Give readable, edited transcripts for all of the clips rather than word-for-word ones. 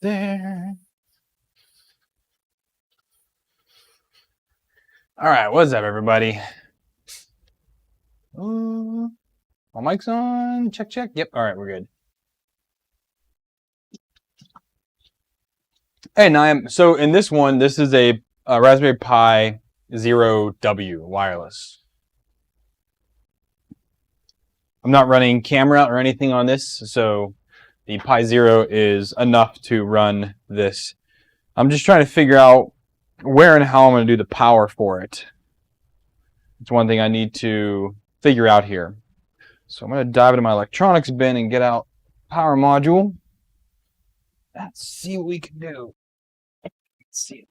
there. All right, what's up, everybody? My mic's on. Check, check. Yep. All right, we're good. Hey, Niam. So in this one, this is a Raspberry Pi Zero W wireless. I'm not running camera or anything on this, so the Pi Zero is enough to run this. I'm just trying to figure out where and how I'm going to do the power for it. It's one thing I need to figure out here. So I'm going to dive into my electronics bin and get out power module. Let's see what we can do. Let's see.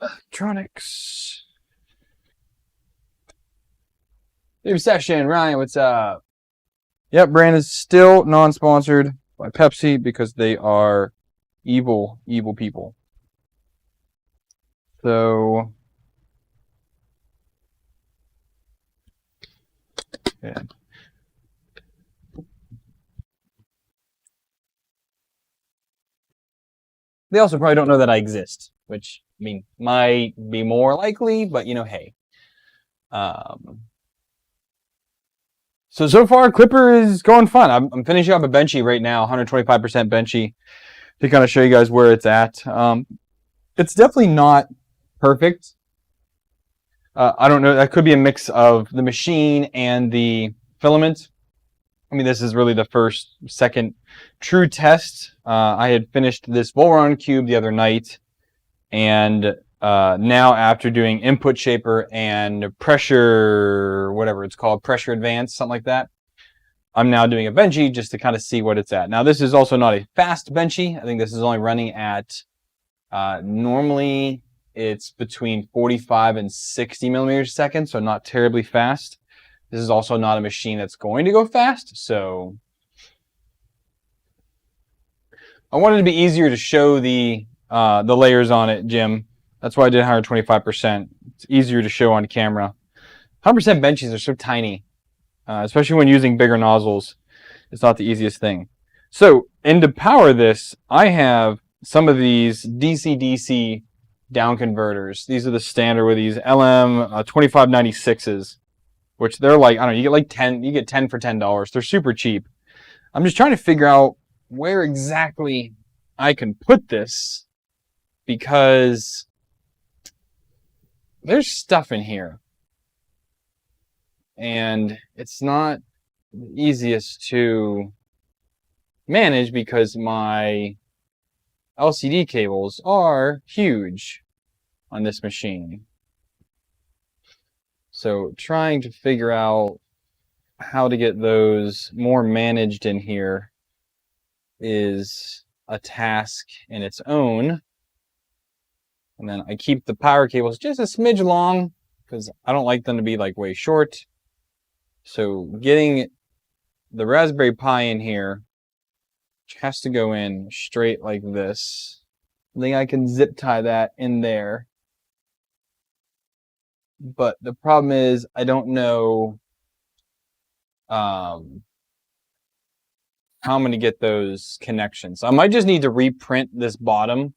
Electronics. New session. Ryan, what's up? Yep, brand is still non-sponsored by Pepsi because they are evil, evil people. So, yeah. They also probably don't know that I exist, which, I mean, might be more likely, but, you know, hey. So far, Clipper is going fun. I'm finishing up a Benchy right now, 125% Benchy, to kind of show you guys where it's at. It's definitely not perfect. I don't know. That could be a mix of the machine and the filament. I mean, this is really the second true test. I had finished this Voron cube the other night, and now after doing input shaper and pressure, whatever it's called, pressure advance, something like that, I'm now doing a Benchy just to kind of see what it's at. Now, this is also not a fast Benchy. I think this is only running at, normally it's between 45 and 60 millimeters a second, so not terribly fast. This is also not a machine that's going to go fast, so I wanted it to be easier to show the layers on it, Jim. That's why I did 125%. It's easier to show on camera. 100% Benchies are so tiny, especially when using bigger nozzles. It's not the easiest thing. So, and to power this, I have some of these DC-DC down converters. These are the standard with these LM2596s, which they're like, I don't know, you get like 10, you get 10 for $10. They're super cheap. I'm just trying to figure out where exactly I can put this, because there's stuff in here and it's not the easiest to manage because my LCD cables are huge on this machine. So trying to figure out how to get those more managed in here is a task in its own. And then I keep the power cables just a smidge long because I don't like them to be like way short. So getting the Raspberry Pi in here, which has to go in straight like this. I think I can zip tie that in there. But the problem is I don't know how I'm going to get those connections. I might just need to reprint this bottom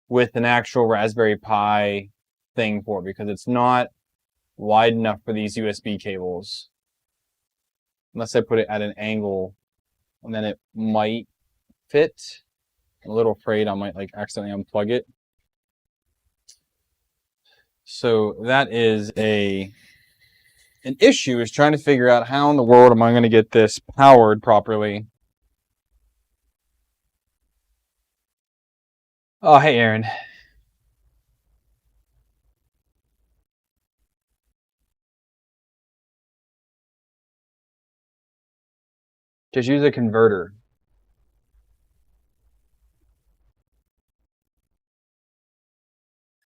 with an actual Raspberry Pi thing for it, because it's not wide enough for these USB cables. Unless I put it at an angle, and then it might fit. I'm a little afraid I might like accidentally unplug it. So that is an issue, is trying to figure out how in the world am I going to get this powered properly. Oh, hey, Aaron. Just use a converter.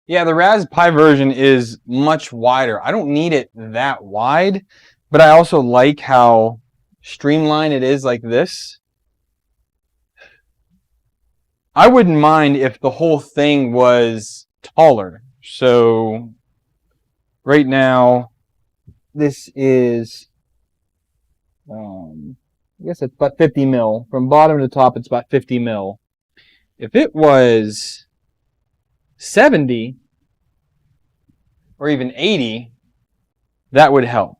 Yeah, the Raspberry Pi version is much wider. I don't need it that wide, but I also like how streamlined it is like this. I wouldn't mind if the whole thing was taller. So right now, this is I guess it's about 50 mil. From bottom to top, it's about 50 mil. If it was 70 or even 80, that would help.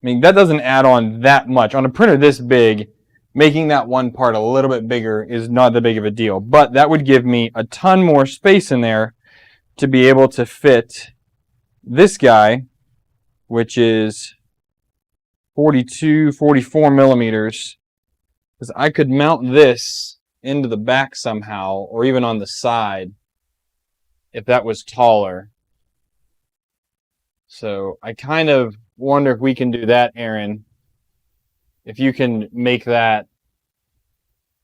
I mean, that doesn't add on that much. On a printer this big, making that one part a little bit bigger is not that big of a deal. But that would give me a ton more space in there to be able to fit this guy, which is 42, 44 millimeters. Because I could mount this into the back somehow, or even on the side, if that was taller. So I kind of wonder if we can do that, Aaron. If you can make that,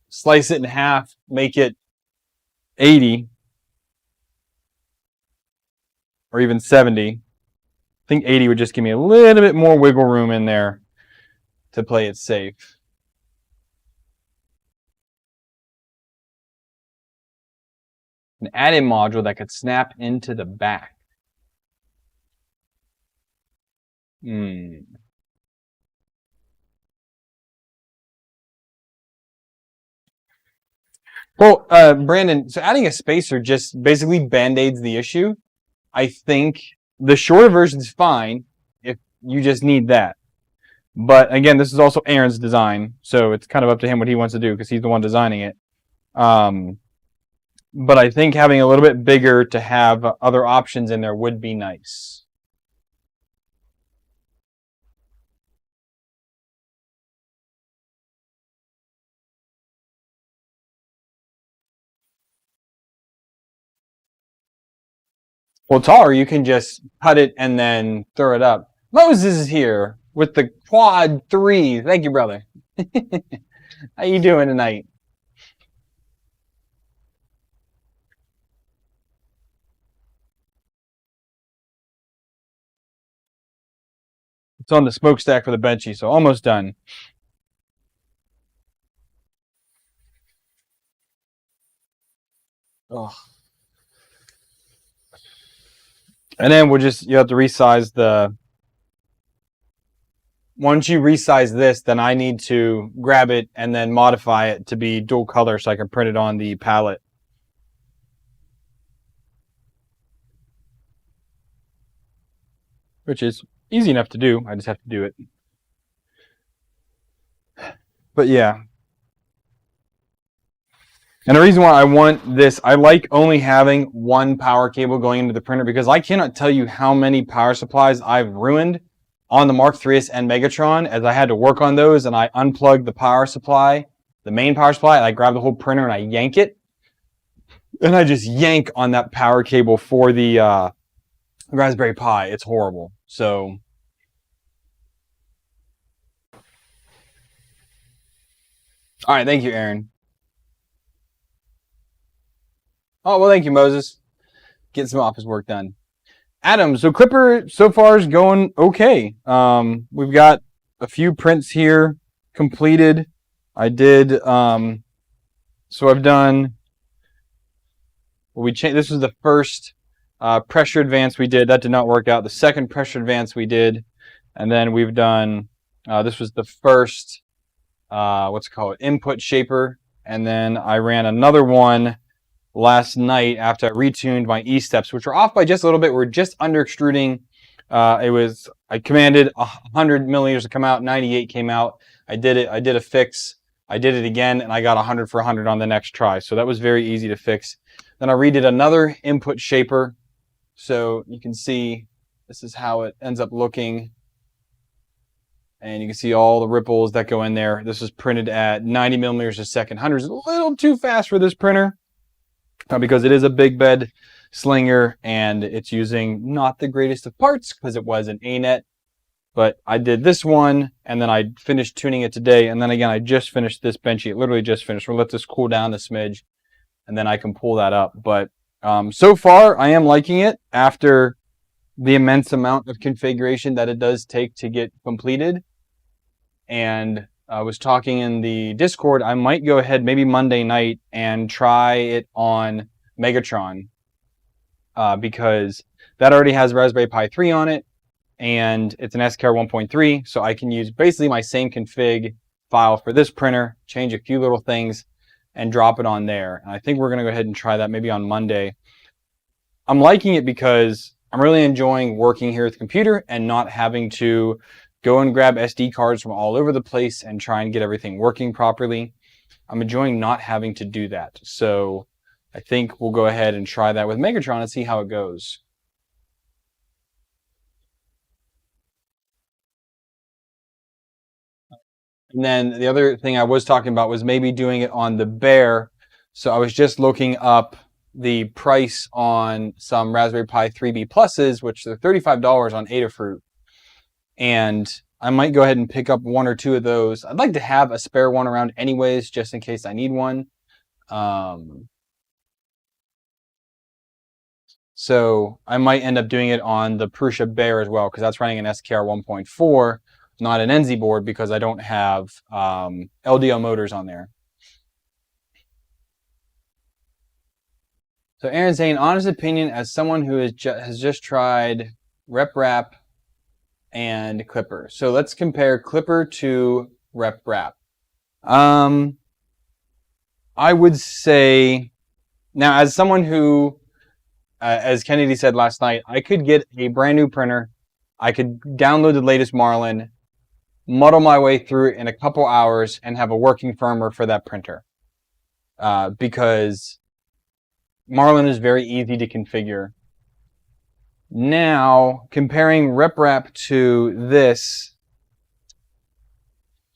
slice it in half, make it 80 or even 70. I think 80 would just give me a little bit more wiggle room in there to play it safe. An add-in module that could snap into the back. Well, Brandon, so adding a spacer just basically band-aids the issue. I think the shorter version is fine if you just need that. But again, this is also Aaron's design, so it's kind of up to him what he wants to do because he's the one designing it. But I think having a little bit bigger to have other options in there would be nice. Well, taller, you can just cut it and then throw it up. Moses is here with the Quad 3. Thank you, brother. How you doing tonight? It's on the smokestack for the Benchy, so almost done. Oh. And then you have to resize the, once you resize this, then I need to grab it and then modify it to be dual color so I can print it on the palette. Which is easy enough to do. I just have to do it. But yeah. And the reason why I want this, I like only having one power cable going into the printer because I cannot tell you how many power supplies I've ruined on the Mark 3S and Megatron as I had to work on those and I unplugged the power supply, the main power supply, and I grab the whole printer and I yank it. And I just yank on that power cable for the Raspberry Pi. It's horrible. So all right, thank you, Aaron. Oh, well, thank you, Moses. Getting some office work done. Adam, so Clipper so far is going okay. We've got a few prints here completed. I did, so I've done, well, this was the first pressure advance we did. That did not work out. The second pressure advance we did. And then we've done, this was the first, input shaper. And then I ran another one last night after I retuned my E-steps, which were off by just a little bit. We're just under extruding. I commanded 100 millimeters to come out, 98 came out. I did it. I did a fix. I did it again, and I got 100 for 100 on the next try. So that was very easy to fix. Then I redid another input shaper. So you can see this is how it ends up looking. And you can see all the ripples that go in there. This was printed at 90 millimeters a second. 100 is a little too fast for this printer because it is a big bed slinger and it's using not the greatest of parts because it was an ANET. But I did this one and then I finished tuning it today. And then again, I just finished this Benchy. It literally just finished. We'll let this cool down a smidge and then I can pull that up. But so far, I am liking it after the immense amount of configuration that it does take to get completed. And I was talking in the Discord, I might go ahead maybe Monday night and try it on Megatron because that already has Raspberry Pi 3 on it. and it's an SKR 1.3, so I can use basically my same config file for this printer, change a few little things, and drop it on there. And I think we're going to go ahead and try that maybe on Monday. I'm liking it because I'm really enjoying working here with the computer and not having to go and grab SD cards from all over the place and try and get everything working properly. I'm enjoying not having to do that. So I think we'll go ahead and try that with Megatron and see how it goes. And then the other thing I was talking about was maybe doing it on the Bear. So I was just looking up the price on some Raspberry Pi 3B Pluses, which are $35 on Adafruit. And I might go ahead and pick up one or two of those. I'd like to have a spare one around anyways, just in case I need one. So I might end up doing it on the Prusa Bear as well, because that's running an SKR 1.4, not an NZ board, because I don't have LDO motors on there. So Aaron's saying, honest opinion, as someone who has just tried RepRap and Klipper. So let's compare Klipper to RepRap. I would say, now as someone who, as Kennedy said last night, I could get a brand new printer, I could download the latest Marlin, muddle my way through it in a couple hours, and have a working firmware for that printer. Because Marlin is very easy to configure. Now, comparing RepRap to this,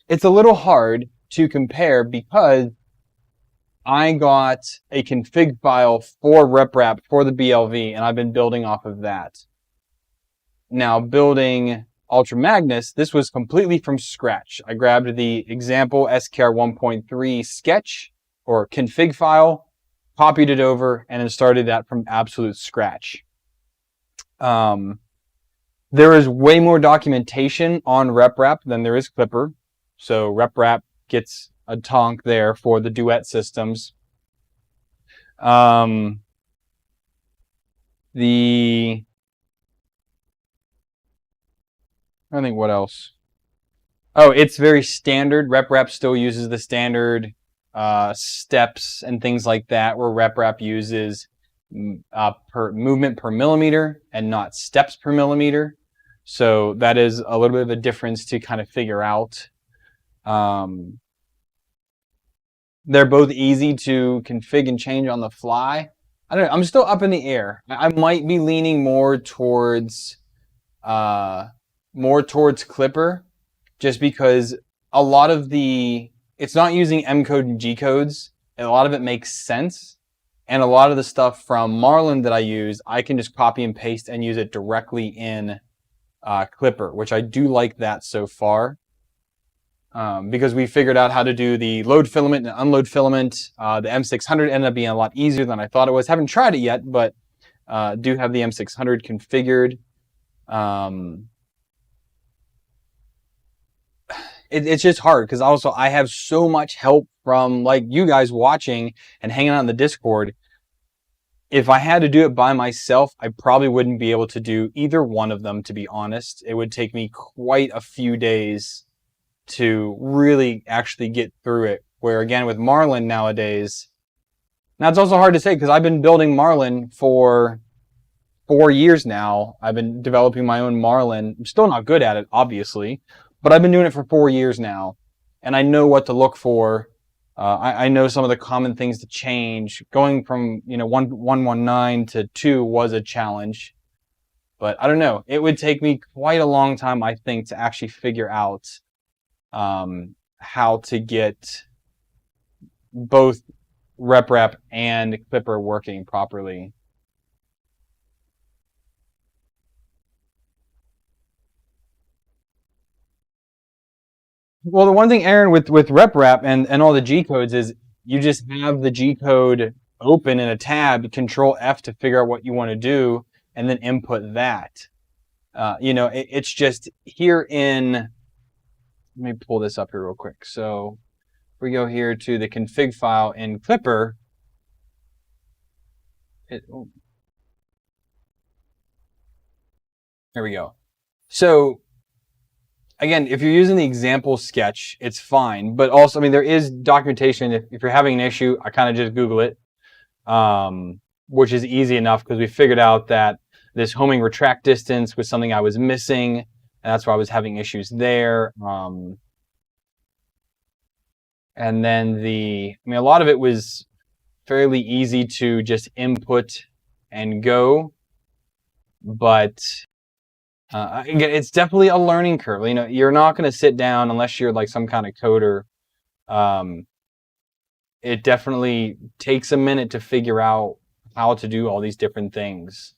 it's a little hard to compare because I got a config file for RepRap for the BLV, and I've been building off of that. Now, building Ultra Magnus, this was completely from scratch. I grabbed the example SKR 1.3 sketch or config file, copied it over, and then started that from absolute scratch. There is way more documentation on RepRap than there is Klipper. So RepRap gets a tonk there for the duet systems. I think what else? Oh, it's very standard. RepRap still uses the standard steps and things like that, where RepRap uses movement per millimeter and not steps per millimeter. So that is a little bit of a difference to kind of figure out. They're both easy to config and change on the fly. I don't know. I'm still up in the air. I might be leaning more towards Klipper, just because a lot of it's not using M code and G codes, and a lot of it makes sense. And a lot of the stuff from Marlin that I use, I can just copy and paste and use it directly in Klipper, which I do like that so far. Because we figured out how to do the load filament and unload filament. The M600 ended up being a lot easier than I thought it was. Haven't tried it yet, but do have the M600 configured. It's just hard because also I have so much help from like you guys watching and hanging out in the Discord. If I had to do it by myself, I probably wouldn't be able to do either one of them, to be honest. It would take me quite a few days to really actually get through it. Where again, with Marlin nowadays, now it's also hard to say because I've been building Marlin for 4 years now. I've been developing my own Marlin. I'm still not good at it, obviously, but I've been doing it for 4 years now, and I know what to look for. I know some of the common things to change. Going from 119 to 2 was a challenge, but I don't know. It would take me quite a long time, I think, to actually figure out how to get both RepRap and Klipper working properly. Well, the one thing, Aaron, with RepRap and all the G codes is you just have the G code open in a tab, Control F to figure out what you want to do, and then input that. It's just here in. Let me pull this up here real quick. So if we go here to the config file in Klipper. There we go. So again, if you're using the example sketch, it's fine. But also, I mean, there is documentation. If you're having an issue, I kind of just Google it, which is easy enough because we figured out that this homing retract distance was something I was missing, and that's why I was having issues there. And then I mean, a lot of it was fairly easy to just input and go, but again, it's definitely a learning curve. You know, you're not going to sit down unless you're like some kind of coder. It definitely takes a minute to figure out how to do all these different things.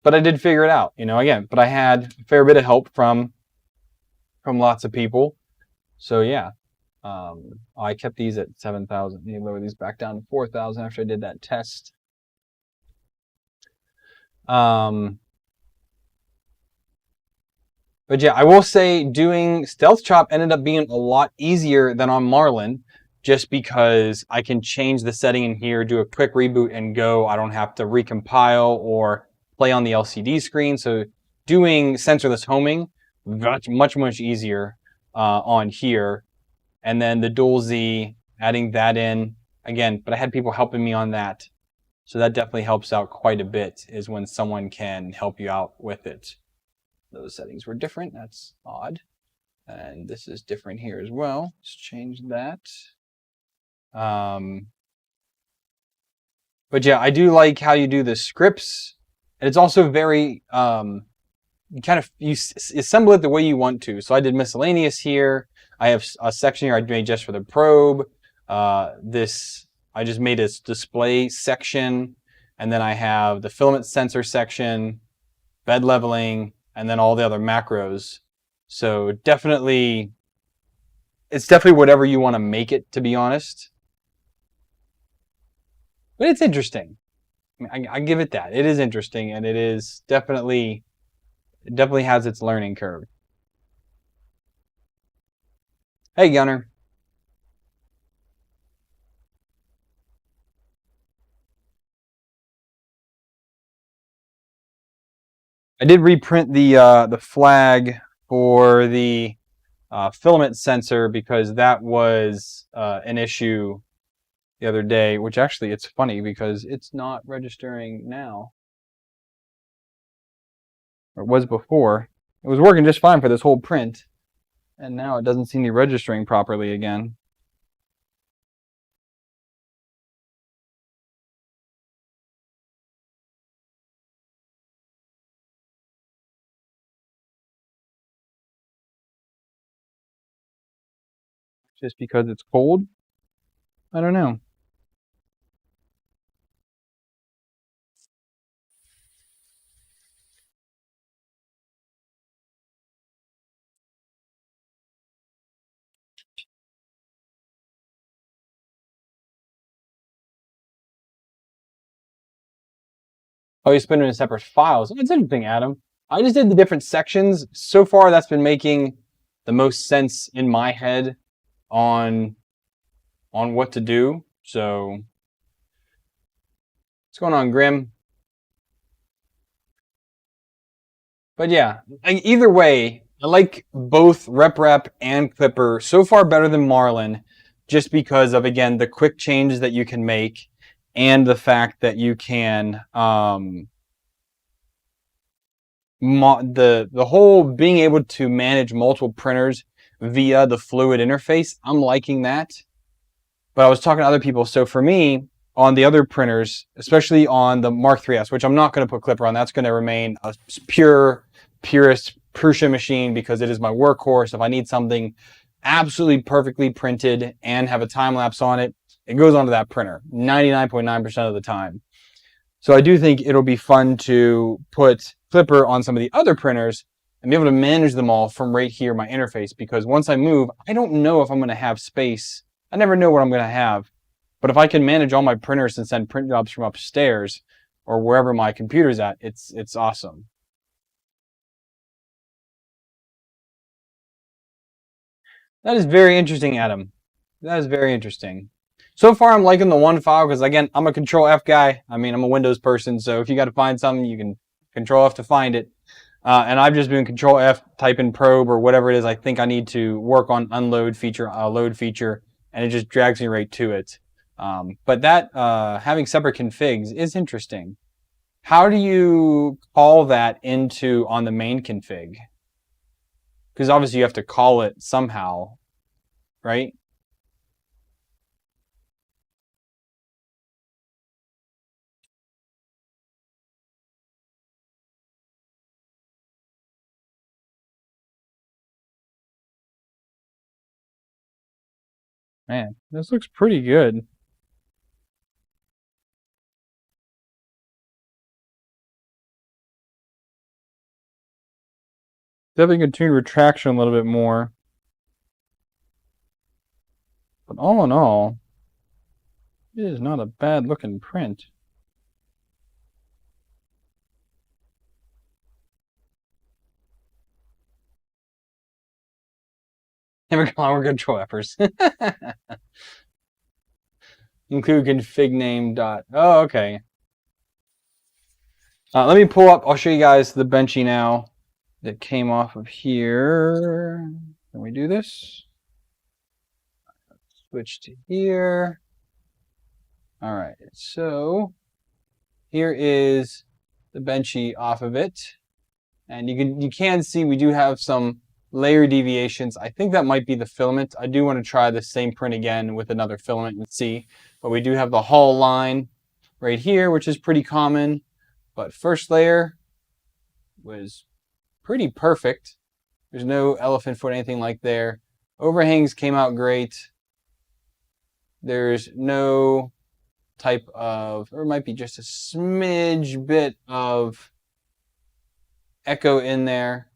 But I did figure it out, you know, again, but I had a fair bit of help from lots of people. So yeah, I kept these at 7,000. You lower these back down to 4,000 after I did that test. But yeah, I will say doing Stealth Chop ended up being a lot easier than on Marlin, just because I can change the setting in here, do a quick reboot and go. I don't have to recompile or play on the LCD screen. So doing sensorless homing, much easier on here. And then the Dual Z, adding that in again, but I had people helping me on that. So that definitely helps out quite a bit, is when someone can help you out with it. Those settings were different. That's odd. And this is different here as well. Let's change that. But yeah, I do like how you do the scripts. And it's also very, you assemble it the way you want to. So I did miscellaneous here. I have a section here I made just for the probe. I just made a display section. And then I have the filament sensor section, bed leveling, and then all the other macros. So it's definitely whatever you want to make it, to be honest. But it's interesting. I give it that. It is interesting, and it is definitely has its learning curve. Hey, Gunner. I did reprint the flag for the filament sensor because that was an issue the other day, which actually it's funny because it's not registering now. Or it was before. It was working just fine for this whole print, and now it doesn't seem to be registering properly again. Just because it's cold? I don't know. Oh, you spin it in separate files. That's interesting, Adam. I just did the different sections. So far, that's been making the most sense in my head on what to do. So, what's going on, Grim? But yeah, either way, I like both RepRap and Klipper so far better than Marlin, just because of, again, the quick changes that you can make and the fact that you can the whole being able to manage multiple printers via the fluid interface. I'm liking that. But I was talking to other people. So for me, on the other printers, especially on the Mark 3S, which I'm not going to put Klipper on, that's going to remain a purest Prusa machine because it is my workhorse. If I need something absolutely perfectly printed and have a time lapse on it, it goes onto that printer 99.9% of the time. So I do think it'll be fun to put Klipper on some of the other printers and be able to manage them all from right here, my interface, because once I move, I don't know if I'm going to have space. I never know what I'm going to have. But if I can manage all my printers and send print jobs from upstairs or wherever my computer's at, it's awesome. That is very interesting, Adam. That is very interesting. So far, I'm liking the one file because, again, I'm a Control F guy. I mean, I'm a Windows person, so if you got to find something, you can Control F to find it. And I've just been Control F, type in probe or whatever it is I think I need to work on unload feature, load feature, and it just drags me right to it. But that having separate configs is interesting. How do you call that into on the main config? Because obviously you have to call it somehow, right? Man, this looks pretty good. Definitely can tune retraction a little bit more. But all in all, it is not a bad looking print. We're Control Fers. Include config name dot. Oh, okay. Let me pull up. I'll show you guys the Benchy now that came off of here. Can we do this? Switch to here. All right. So here is the Benchy off of it, and you can see we do have some layer deviations. I think that might be the filament. I do want to try the same print again with another filament and see. But we do have the hull line right here, which is pretty common. But first layer was pretty perfect. There's no elephant foot, anything like there. Overhangs came out great. There's no type of, or it might be just a smidge bit of echo in there.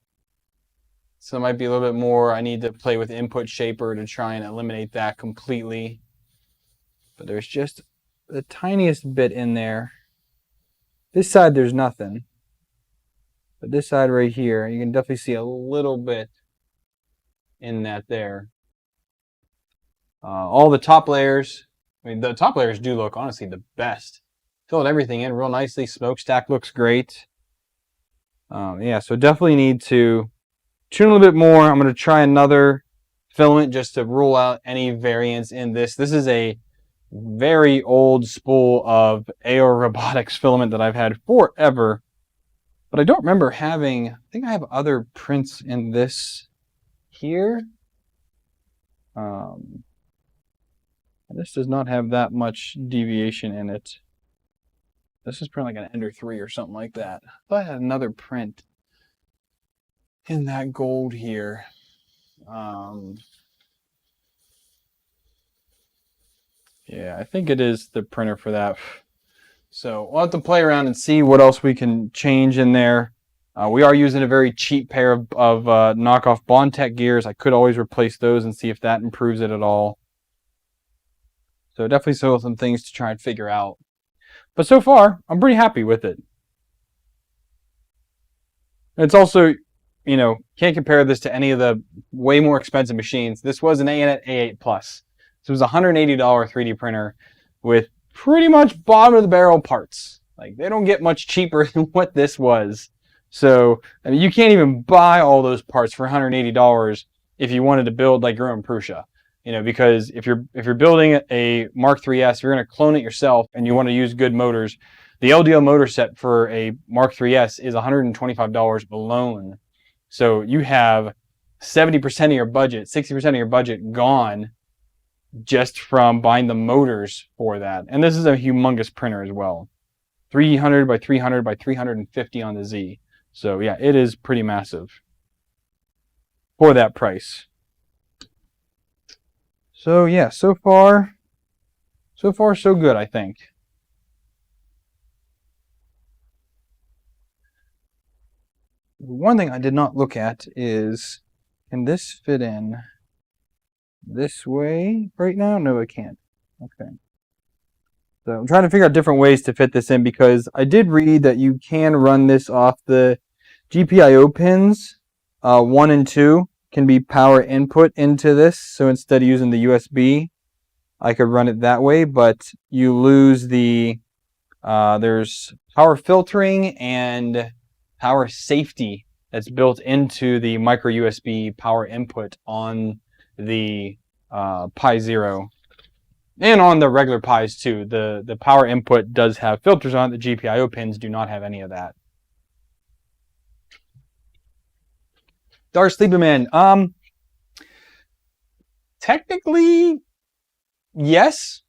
So it might be a little bit more. I need to play with input shaper to try and eliminate that completely. But there's just the tiniest bit in there. This side, there's nothing. But this side right here, you can definitely see a little bit in that there. All the top layers, I mean, the top layers do look, honestly, the best. Filled everything in real nicely. Smokestack looks great. Yeah, so definitely need to tune a little bit more. I'm going to try another filament just to rule out any variance in this. This is a very old spool of AO Robotics filament that I've had forever, but I don't remember having, I think I have other prints in this here. This does not have that much deviation in it. This is probably like an Ender 3 or something like that. But I had another print in that gold here. Yeah, I think it is the printer for that. So we'll have to play around and see what else we can change in there. We are using a very cheap pair of knockoff Bondtech gears. I could always replace those and see if that improves it at all. So definitely still some things to try and figure out. But so far, I'm pretty happy with it. It's also, you know, can't compare this to any of the way more expensive machines. This was an ANET A8 Plus. So it was a $180 3D printer with pretty much bottom of the barrel parts. Like, they don't get much cheaper than what this was. So, I mean, you can't even buy all those parts for $180 if you wanted to build like your own Prusa. You know, because if you're building a Mark IIIS, you're going to clone it yourself and you want to use good motors. The LDO motor set for a Mark IIIS is $125 alone. So you have 70% of your budget, 60% of your budget gone just from buying the motors for that. And this is a humongous printer as well. 300 by 300 by 350 on the Z. So yeah, it is pretty massive for that price. So yeah, so far so good, I think. One thing I did not look at is, can this fit in this way right now? No, it can't. Okay. So I'm trying to figure out different ways to fit this in, because I did read that you can run this off the GPIO pins. 1 and 2 can be power input into this. So instead of using the USB, I could run it that way, but you lose the, there's power filtering and power safety that's built into the micro USB power input on the Pi Zero and on the regular Pis too. The power input does have filters on it. The GPIO pins do not have any of that. Dark Sleepy Man. Technically, yes.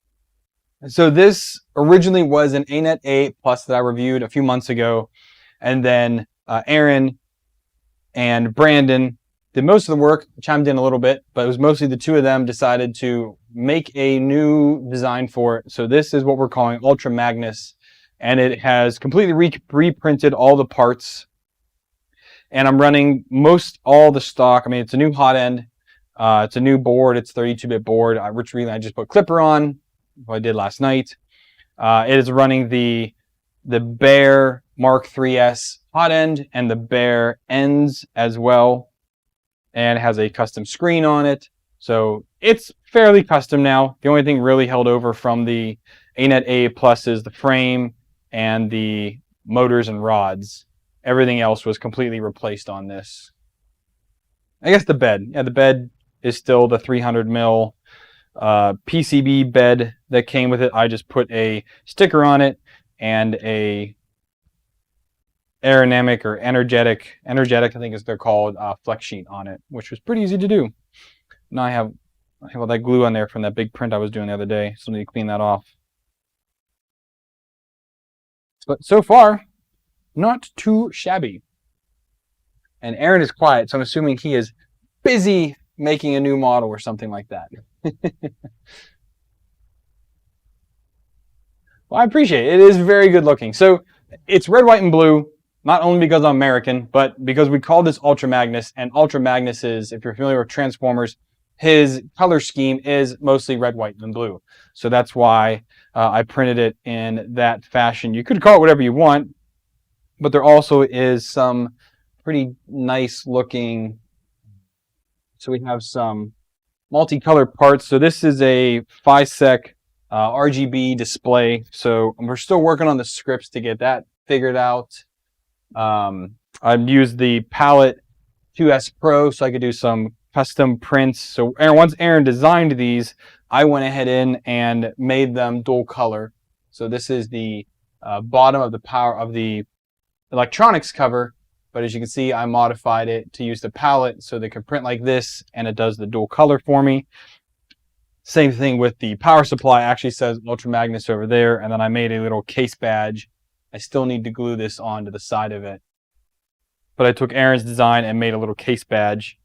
So this originally was an ANET A Plus that I reviewed a few months ago, and then Aaron and Brandon did most of the work, chimed in a little bit, but it was mostly the two of them decided to make a new design for it. So this is what we're calling Ultra Magnus, and it has completely reprinted all the parts. And I'm running all the stock. I mean, it's a new hot end. It's a new board. It's 32-bit board. Which really I just put Clipper on, what I did last night. It is running the Bear Mark 3S hot end and the Bear ends as well. And it has a custom screen on it. So it's fairly custom now. The only thing really held over from the ANET A Plus is the frame and the motors and rods. Everything else was completely replaced on this. I guess the bed. Yeah, the bed is still the 300 mil PCB bed that came with it. I just put a sticker on it and a aerodynamic or energetic, I think is they're called, flex sheet on it, which was pretty easy to do. Now I have all that glue on there from that big print I was doing the other day, so I need to clean that off. But so far, not too shabby. And Aaron is quiet, so I'm assuming he is busy making a new model or something like that. Well, I appreciate it. It is very good looking. So it's red, white, and blue, not only because I'm American, but because we call this Ultra Magnus, and Ultra Magnus is, if you're familiar with Transformers, his color scheme is mostly red, white, and blue. So that's why I printed it in that fashion. You could call it whatever you want, but there also is some pretty nice looking, so we have some multicolored parts. So this is a FISEC RGB display. So we're still working on the scripts to get that figured out. I've used the Palette 2S Pro so I could do some custom prints. So once Aaron designed these, I went ahead in and made them dual color. So this is the bottom of the electronics cover, but as you can see, I modified it to use the palette so they can print like this, and it does the dual color for me. Same thing with the power supply. It actually says Ultra Magnus over there, and then I made a little case badge. I still need to glue this onto the side of it, but I took Aaron's design and made a little case badge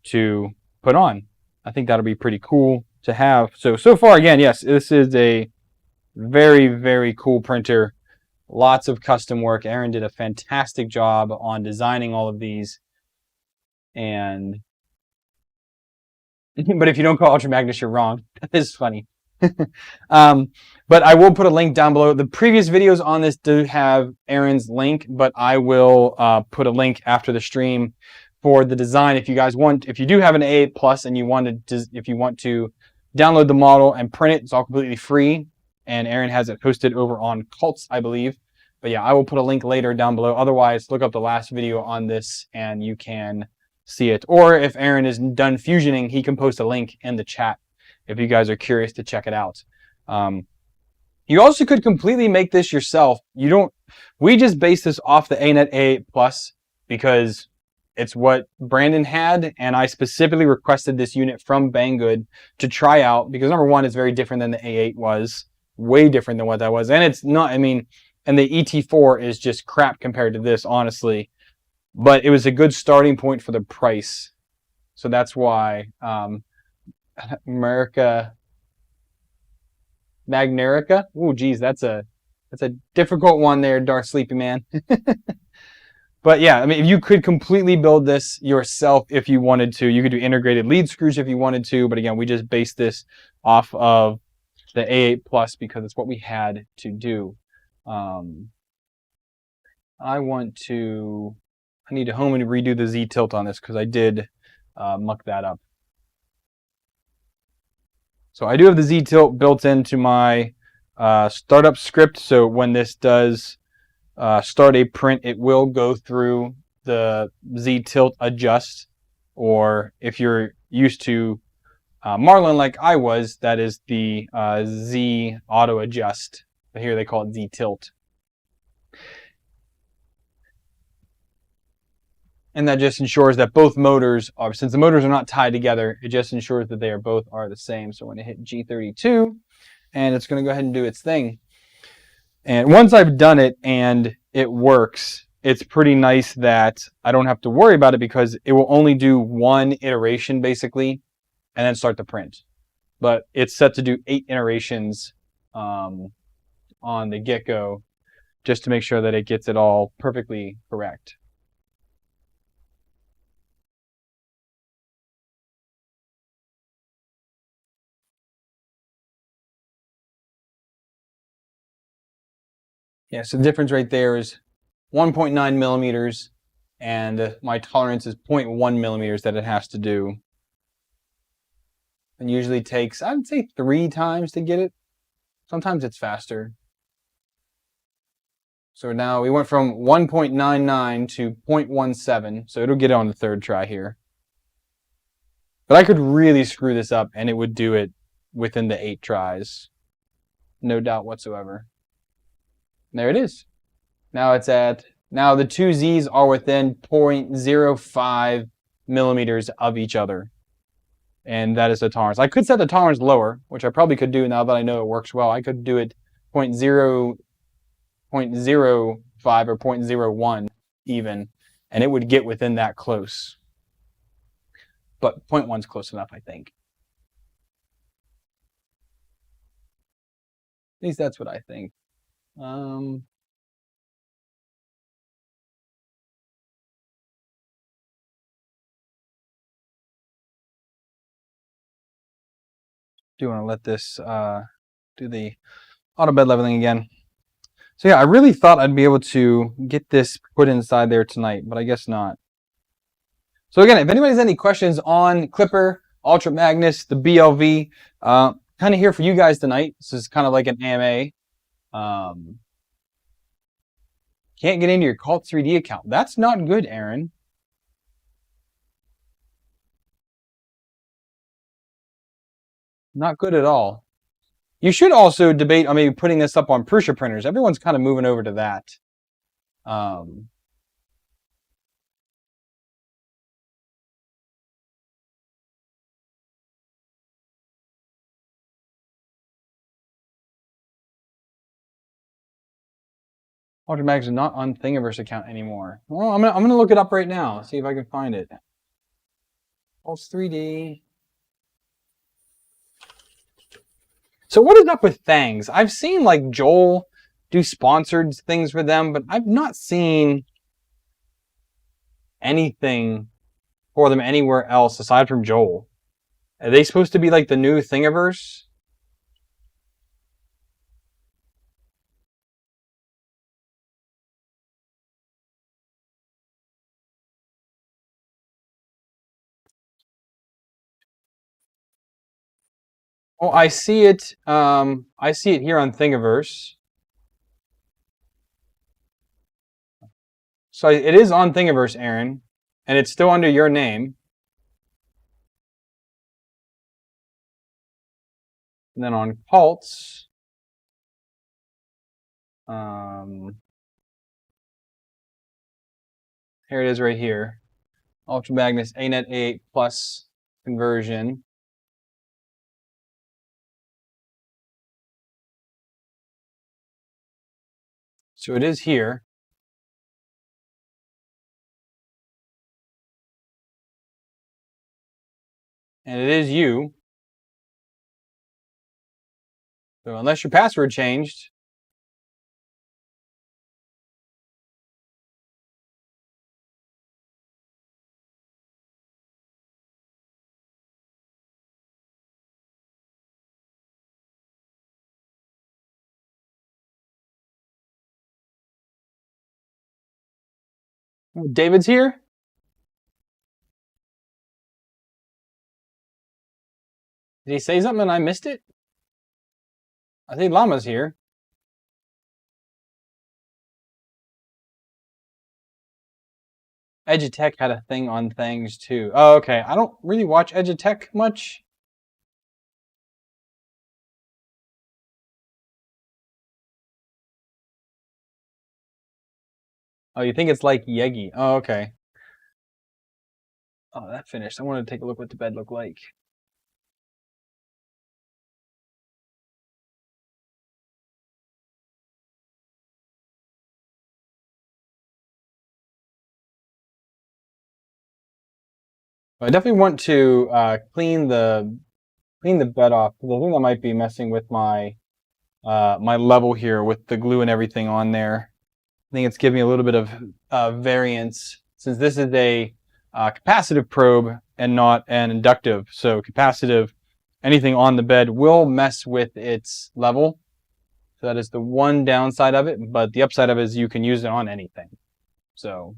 to put on. I think that'll be pretty cool to have. So far, again, yes, this is a very, very cool printer. Lots of custom work. Aaron did a fantastic job on designing all of these. And but if you don't call Ultra Magnus, you're wrong. That is funny. But I will put a link down below. The previous videos on this do have Aaron's link, but I will put a link after the stream for the design. If you guys want, if you do have an A8 Plus and you want to, if you want to download the model and print it, it's all completely free. And Aaron has it posted over on Cults, I believe. But yeah, I will put a link later down below. Otherwise, look up the last video on this and you can see it. Or if Aaron is done fusioning, he can post a link in the chat if you guys are curious to check it out. You also could completely make this yourself. We just based this off the ANET A8 Plus because it's what Brandon had, and I specifically requested this unit from Banggood to try out because number one, it's very different than the A8 was. Way different than what that was. And it's not, I mean, and the ET4 is just crap compared to this, honestly. But it was a good starting point for the price. So that's why Magnerica. Oh, geez, that's a difficult one there, Dark Sleepy Man. But yeah, I mean, if you could completely build this yourself if you wanted to. You could do integrated lead screws if you wanted to. But again, we just based this off of the A8 Plus because it's what we had to do. I need to home and redo the Z-tilt on this because I did muck that up. So I do have the Z-tilt built into my startup script. So when this does start a print, it will go through the Z tilt adjust, or if you're used to Marlin like I was, that is the Z auto adjust. But here they call it Z tilt. And that just ensures that both motors are, since the motors are not tied together, it just ensures that they are both are the same. So when I hit G32, and it's going to go ahead and do its thing. And once I've done it and it works, it's pretty nice that I don't have to worry about it because it will only do one iteration basically and then start the print. But it's set to do 8 iterations on the get-go just to make sure that it gets it all perfectly correct. Yeah, so the difference right there is 1.9 millimeters, and my tolerance is 0.1 millimeters that it has to do. And usually takes, I'd say 3 times to get it. Sometimes it's faster. So now we went from 1.99 to 0.17, so it'll get it on the 3rd try here. But I could really screw this up and it would do it within the 8 tries. No doubt whatsoever. There it is. Now it's at, now the 2 Z's are within 0.05 millimeters of each other. And that is the tolerance. I could set the tolerance lower, which I probably could do now that I know it works well. I could do it 0.05 or 0.01 even, and it would get within that close. But 0.1 is close enough, I think. At least that's what I think. Do want to let this do the auto bed leveling again. So yeah, I really thought I'd be able to get this put inside there tonight, but I guess not. So again, if anybody has any questions on Klipper, Ultra Magnus, the BLV, kind of here for you guys tonight. This is kind of like an AMA. Can't get into your Cult 3D account. That's not good, Aaron. Not good at all. You should also debate on maybe putting this up on Prusa printers. Everyone's kind of moving over to that. Ultra Magnus is not on Thingiverse account anymore. Well, I'm gonna look it up right now. See if I can find it. Pulse 3D. So what is up with Thangs? I've seen like Joel do sponsored things for them, but I've not seen anything for them anywhere else aside from Joel. Are they supposed to be like the new Thingiverse? Oh, I see it. I see it here on Thingiverse. So it is on Thingiverse, Aaron, and it's still under your name. And then on Cults, here it is right here. Ultra Magnus ANET A8 plus conversion. So it is here. And it is you. So unless your password changed. David's here. Did he say something and I missed it? I think Llama's here. Edutech had a thing on things too. Oh, okay. I don't really watch Edutech much. Oh, you think it's like Yegi? Oh, okay. Oh, that finished. I wanted to take a look what the bed looked like. I definitely want to clean the bed off because I think that might be messing with my my level here with the glue and everything on there. I think it's giving me a little bit of variance since this is a capacitive probe and not an inductive. So capacitive, anything on the bed will mess with its level. So that is the one downside of it, but the upside of it is you can use it on anything. So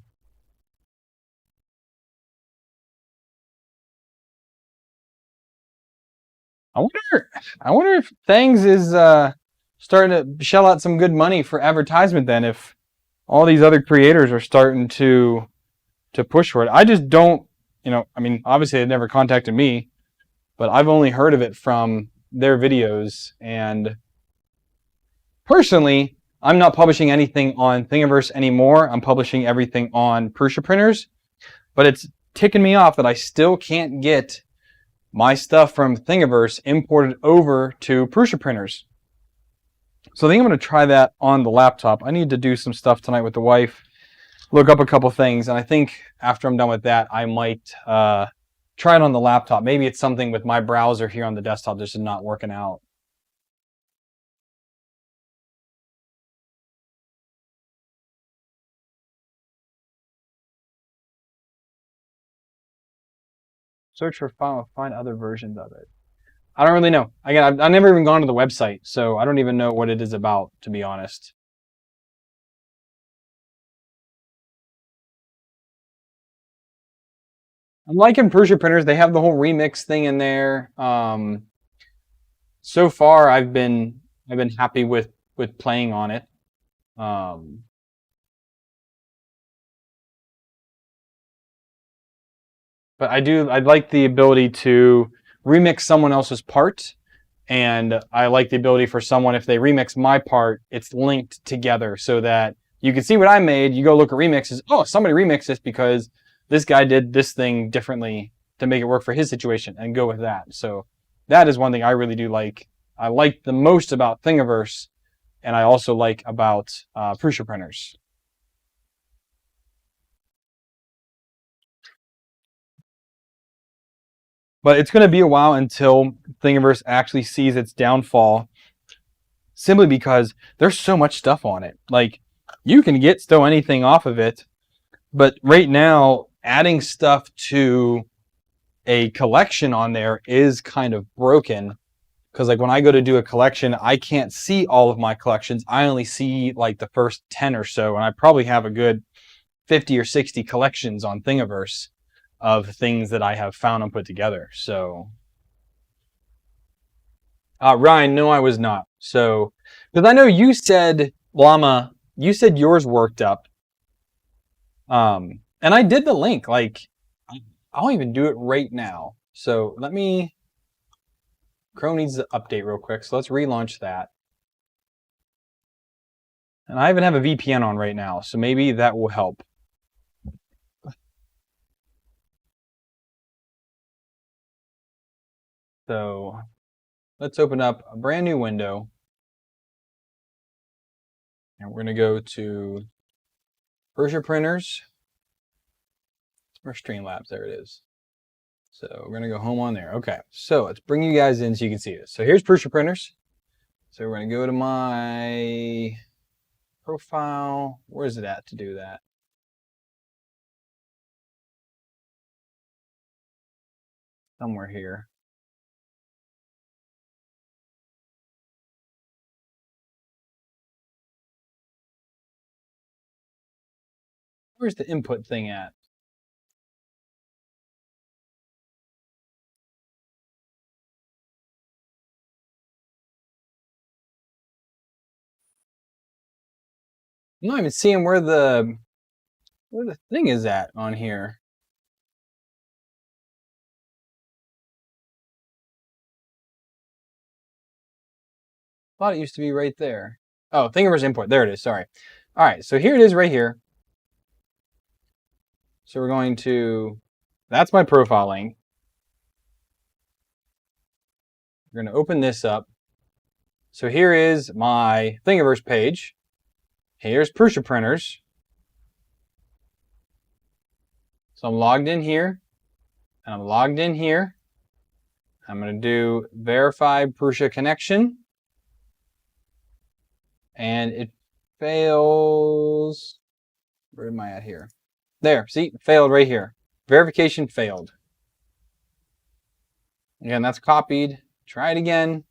I wonder if Thangs is starting to shell out some good money for advertisement then if all these other creators are starting to push for it. I just don't, you know, I mean, obviously they never contacted me, but I've only heard of it from their videos. And personally, I'm not publishing anything on Thingiverse anymore. I'm publishing everything on Prusa printers, but it's ticking me off that I still can't get my stuff from Thingiverse imported over to Prusa printers. So I think I'm going to try that on the laptop. I need to do some stuff tonight with the wife, look up a couple things, and I think after I'm done with that, I might try it on the laptop. Maybe it's something with my browser here on the desktop just not working out. Search for file, find other versions of it. I don't really know. Again, I've never even gone to the website, so I don't even know what it is about, to be honest. I'm liking Prusa printers. They have the whole remix thing in there. So far, I've been happy with playing on it. Um, but I'd like the ability to remix someone else's part, and I like the ability for someone, if they remix my part, it's linked together so that you can see what I made. You go look at remixes. Oh, somebody remixed this because this guy did this thing differently to make it work for his situation, and go with that. So that is one thing I really do like. I like the most about Thingiverse, and I also like about Prusa printers. But it's going to be a while until Thingiverse actually sees its downfall, simply because there's so much stuff on it. Like, you can get still anything off of it, but right now, adding stuff to a collection on there is kind of broken. Because like when I go to do a collection, I can't see all of my collections. I only see like the first 10 or so, and I probably have a good 50 or 60 collections on Thingiverse of things that I have found and put together. So Ryan, no, I was not. So, because I know you said, Llama, you said yours worked up. And I did the link. Like, I'll even do it right now. So let me. Chrome needs to update real quick. So let's relaunch that. And I even have a VPN on right now. So maybe that will help. So let's open up a brand new window. And we're going to go to Prusa printers or Streamlabs. There it is. So we're going to go home on there. Okay. So let's bring you guys in so you can see this. So here's Prusa printers. So we're going to go to my profile. Where is it at to do that? Somewhere here. Where's the input thing at? I'm not even seeing where the Where the thing is at on here? I thought it used to be right there. Oh, Thingiverse import. There it is. Sorry. All right. So here it is right here. So we're going to, that's my profile link. We're going to open this up. So here is my Thingiverse page. Here's Prusa printers. So I'm logged in here, and I'm logged in here. I'm going to do verify Prusa connection. And it fails. Where am I at here? There, see, failed right here. Verification failed. Again, that's copied. Try it again.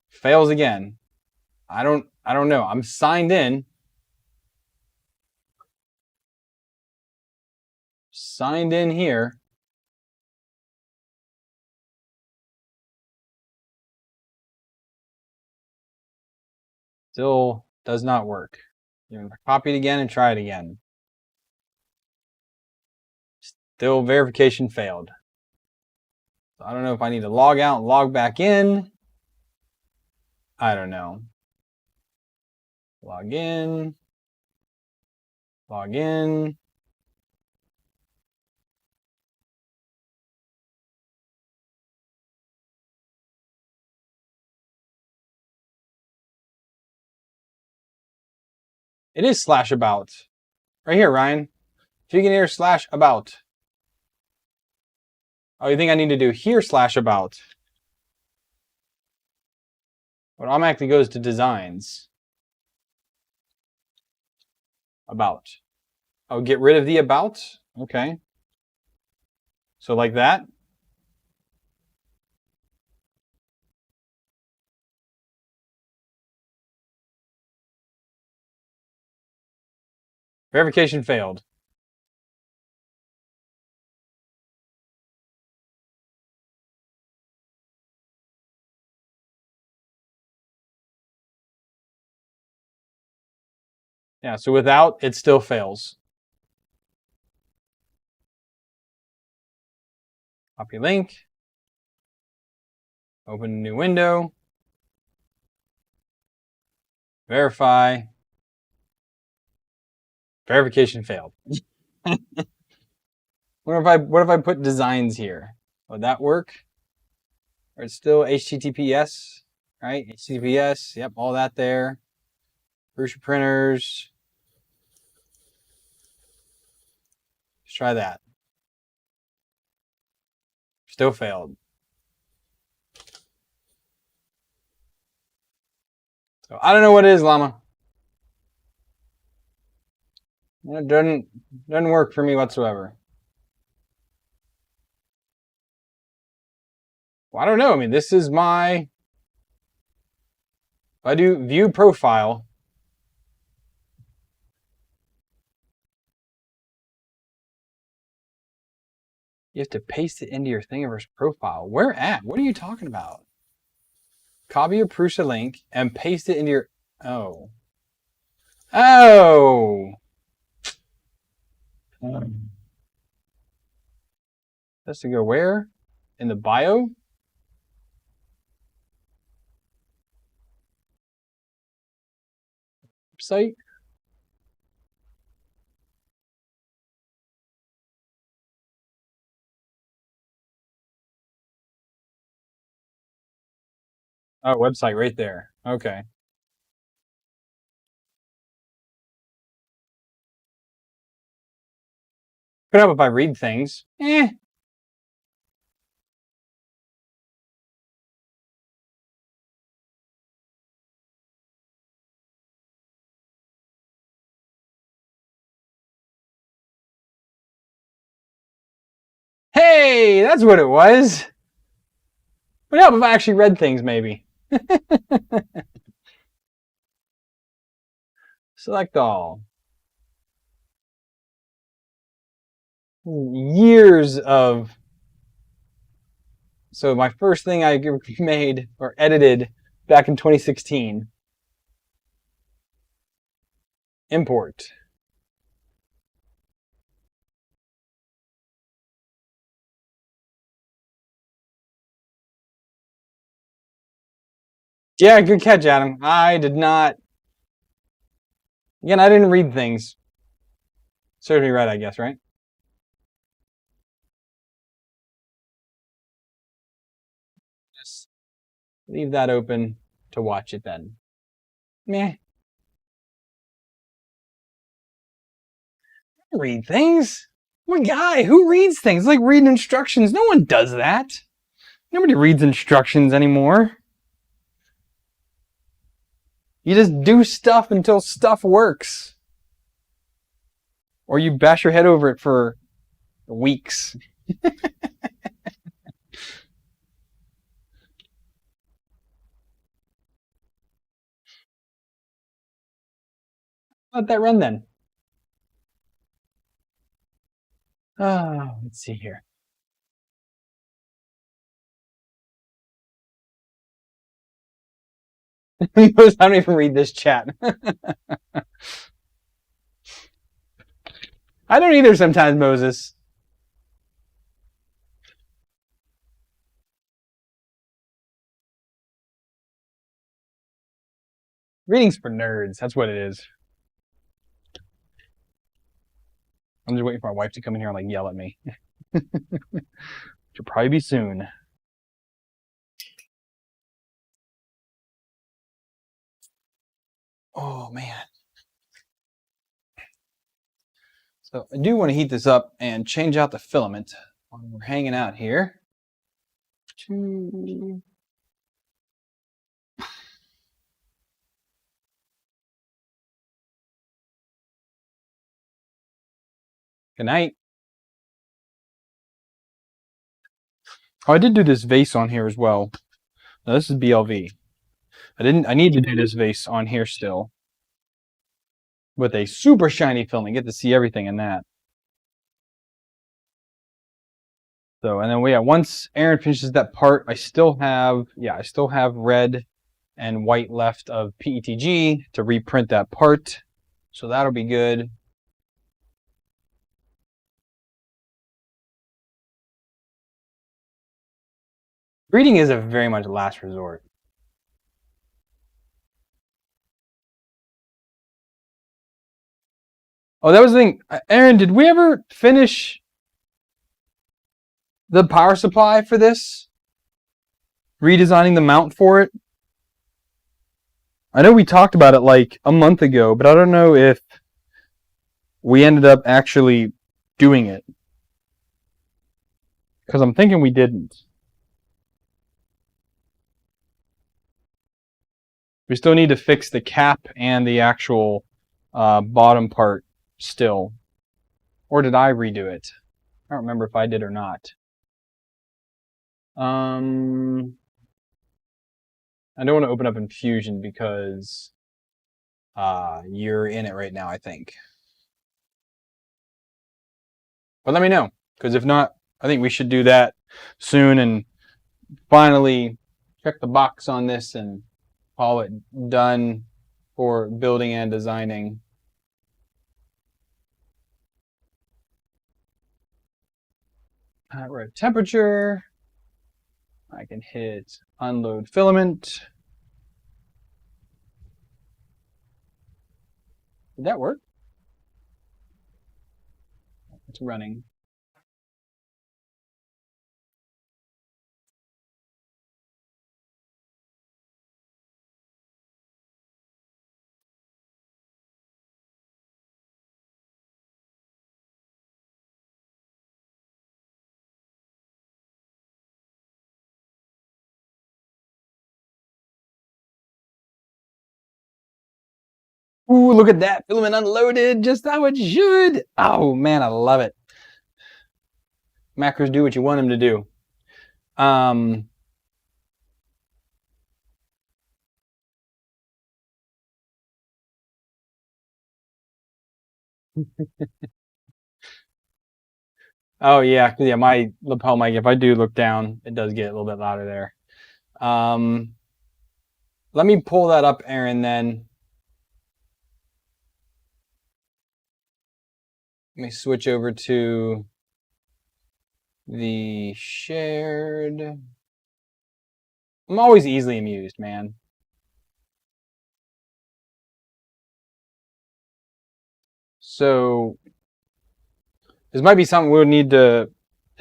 Fails again. I don't know. I'm signed in. Signed in here. Still does not work. Copy it again and try it again. Still verification failed. So I don't know if I need to log out and log back in. I don't know. Log in. Log in. It is /about. Right here, Ryan. If you can hear /about. Oh, you think I need to do here /about? It automatically goes to designs. About. Oh, get rid of the about? Okay. So like that. Verification failed. Yeah, so without, it still fails. Copy link. Open a new window. Verify. Verification failed. What if I put designs here? Would that work? Or it's still HTTPS, right? HTTPS, yep, all that there. Prusa printers. Let's try that. Still failed. So I don't know what it is, Llama. It doesn't work for me whatsoever. Well, I don't know. I mean, this is my, if I do view profile, you have to paste it into your Thingiverse profile. Where at? What are you talking about? Copy your Prusa link and paste it into your, oh. That's to go where? In the bio? Website? Oh, website right there. Okay. Could help if I read things. Hey, that's what it was. Would help if I actually read things, maybe. Select all. Years of. So my first thing I made or edited back in 2016. Import. Yeah, good catch, Adam. I did not. Again, I didn't read things. Serves me right, I guess, right? Just leave that open to watch it then. Meh. Read things? I'm a guy. Who reads things? It's like reading instructions. No one does that. Nobody reads instructions anymore. You just do stuff until stuff works. Or you bash your head over it for weeks. Let that run then. Let's see here. I don't even read this chat. I don't either sometimes, Moses. Reading's for nerds. That's what it is. I'm just waiting for my wife to come in here and like yell at me. She'll probably be soon. Oh man. So I do want to heat this up and change out the filament while we're hanging out here. Good night. Oh, I did do this vase on here as well. Now this is BLV. I need to do this vase on here still with a super shiny filament. Get to see everything in that. So, and then once Aaron finishes that part, I still have red and white left of PETG to reprint that part. So that'll be good. Reading is a very much last resort. Oh, that was the thing. Aaron, did we ever finish the power supply for this? Redesigning the mount for it? I know we talked about it like a month ago, but I don't know if we ended up actually doing it. Because I'm thinking we didn't. We still need to fix the cap and the actual bottom part still. Or did I redo it? I don't remember if I did or not. I don't want to open up Infusion because you're in it right now, I think. But let me know, because if not, I think we should do that soon and finally check the box on this and call it done for building and designing. We're at temperature. I can hit unload filament. Did that work? It's running. Ooh, look at that. Filament unloaded just how it should. Oh, man, I love it. Macros do what you want them to do. Oh, yeah. Yeah, my lapel mic, if I do look down, it does get a little bit louder there. Let me pull that up, Aaron, then. Let me switch over to the shared. I'm always easily amused, man. So this might be something we'll need to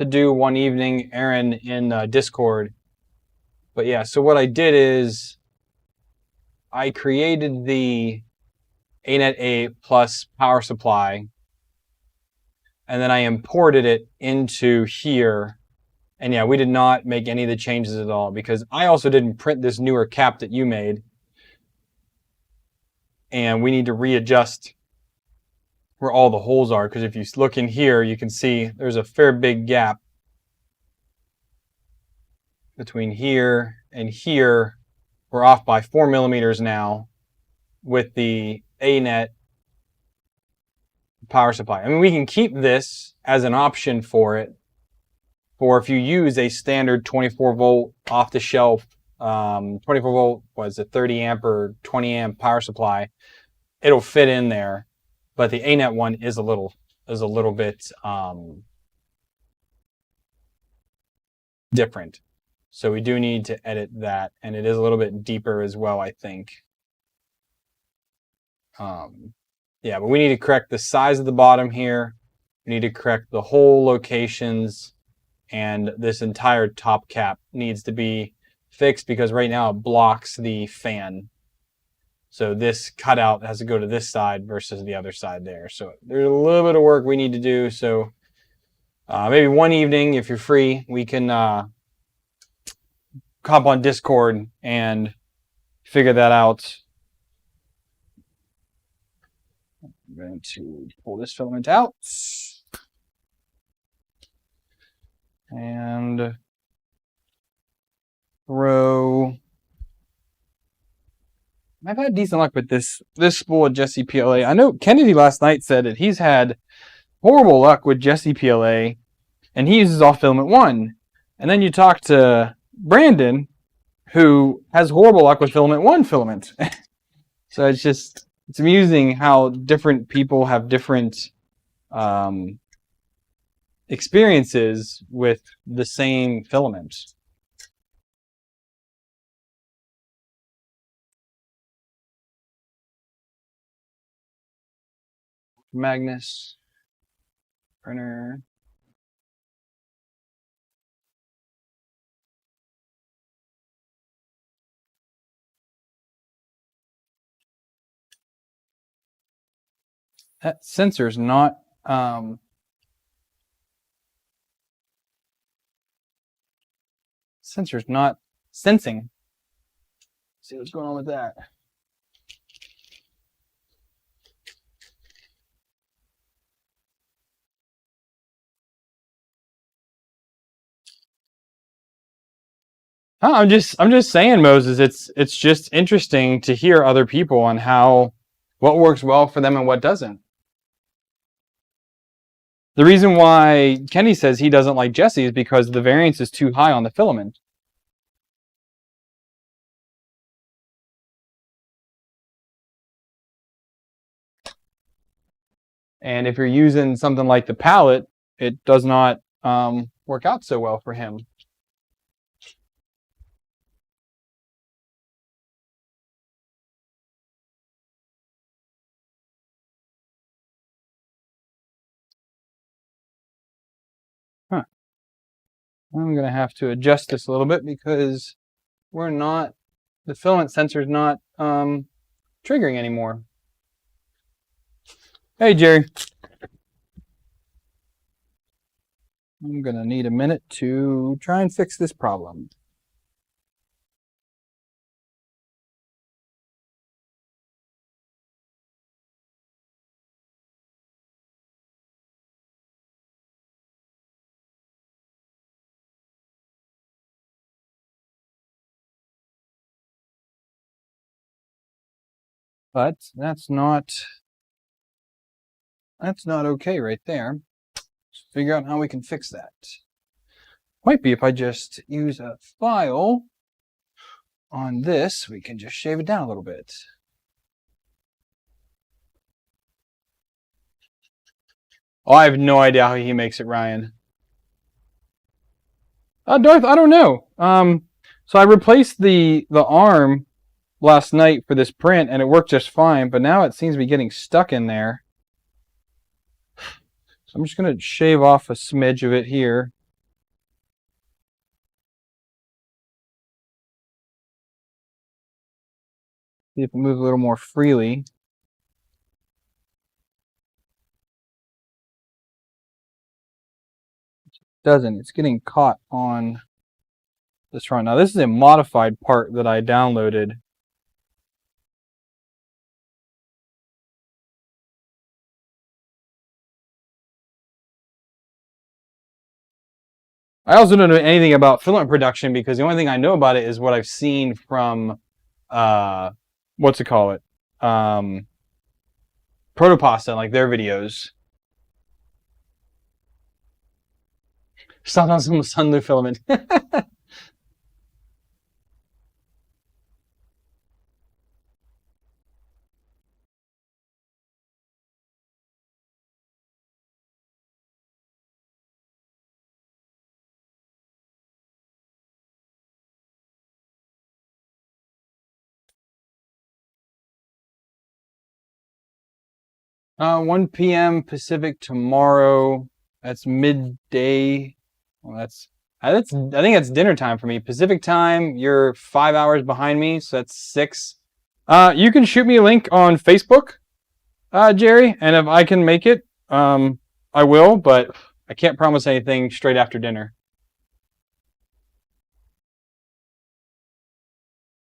do one evening, Aaron, in Discord. But yeah, so what I did is I created the ANET 8 plus power supply, and then I imported it into here. And yeah, we did not make any of the changes at all because I also didn't print this newer cap that you made. And we need to readjust where all the holes are, because if you look in here, you can see there's a fair big gap between here and here. We're off by 4 millimeters now with the ANET power supply. I mean, we can keep this as an option for it, for if you use a standard 24 volt off the shelf 24 volt was a 30 amp or 20 amp power supply, it'll fit in there. But the ANET one is a little bit different. So we do need to edit that, and it is a little bit deeper as well, I think. Yeah, but we need to correct the size of the bottom here. We need to correct the hole locations, and this entire top cap needs to be fixed because right now it blocks the fan. So this cutout has to go to this side versus the other side there. So there's a little bit of work we need to do. So maybe one evening, if you're free, we can hop on Discord and figure that out. I'm going to pull this filament out. And throw... I've had decent luck with this spool of Jessie PLA. I know Kennedy last night said that he's had horrible luck with Jessie PLA, and he uses all filament 1. And then you talk to Brandon, who has horrible luck with filament 1 filament. So it's amusing how different people have different experiences with the same filament. Magnus printer. That sensor's not sensing. Let's see what's going on with that. I'm just saying, Moses, it's just interesting to hear other people on what works well for them and what doesn't. The reason why Kenny says he doesn't like Jessie is because the variance is too high on the filament. And if you're using something like the palette, it does not work out so well for him. Huh. I'm going to have to adjust this a little bit because the filament sensor's not triggering anymore. Hey, Jerry. I'm going to need a minute to try and fix this problem. But that's not okay right there. Let's figure out how we can fix that. Might be if I just use a file on this, we can just shave it down a little bit. Oh, I have no idea how he makes it, Ryan. Darth, I don't know. So I replaced the arm last night for this print, and it worked just fine, but now it seems to be getting stuck in there. So I'm just going to shave off a smidge of it here. See if it moves a little more freely. It doesn't. It's getting caught on this front. Now this is a modified part that I downloaded. I also don't know anything about filament production because the only thing I know about it is what I've seen from, what's it call it? Protopasta, like their videos. Stop on some Sunlu filament. 1 p.m. Pacific tomorrow. That's midday. Well, I think that's dinner time for me. Pacific time, you're 5 hours behind me, so that's 6. You can shoot me a link on Facebook, Jerry, and if I can make it, I will, but I can't promise anything straight after dinner.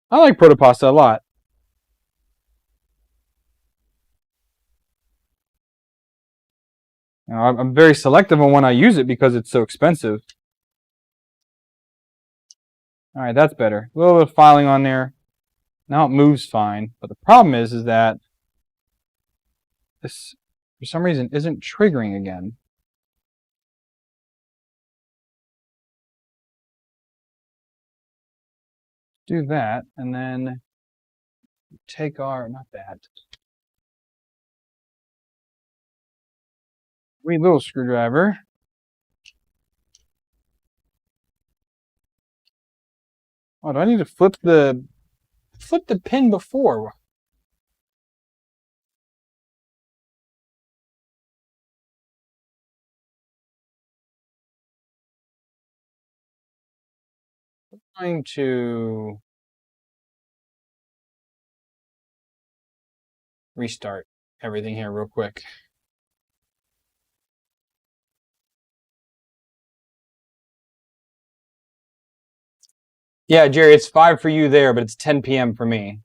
I like Protopasta a lot. I'm very selective on when I use it because it's so expensive. All right, that's better. A little bit of filing on there. Now it moves fine, but the problem is that this, for some reason, isn't triggering again. Do that, and then take our, not that, wee little screwdriver. Oh, do I need to flip the pin before? I'm going to restart everything here real quick. Yeah, Jerry, it's 5 for you there, but it's 10 p.m. for me.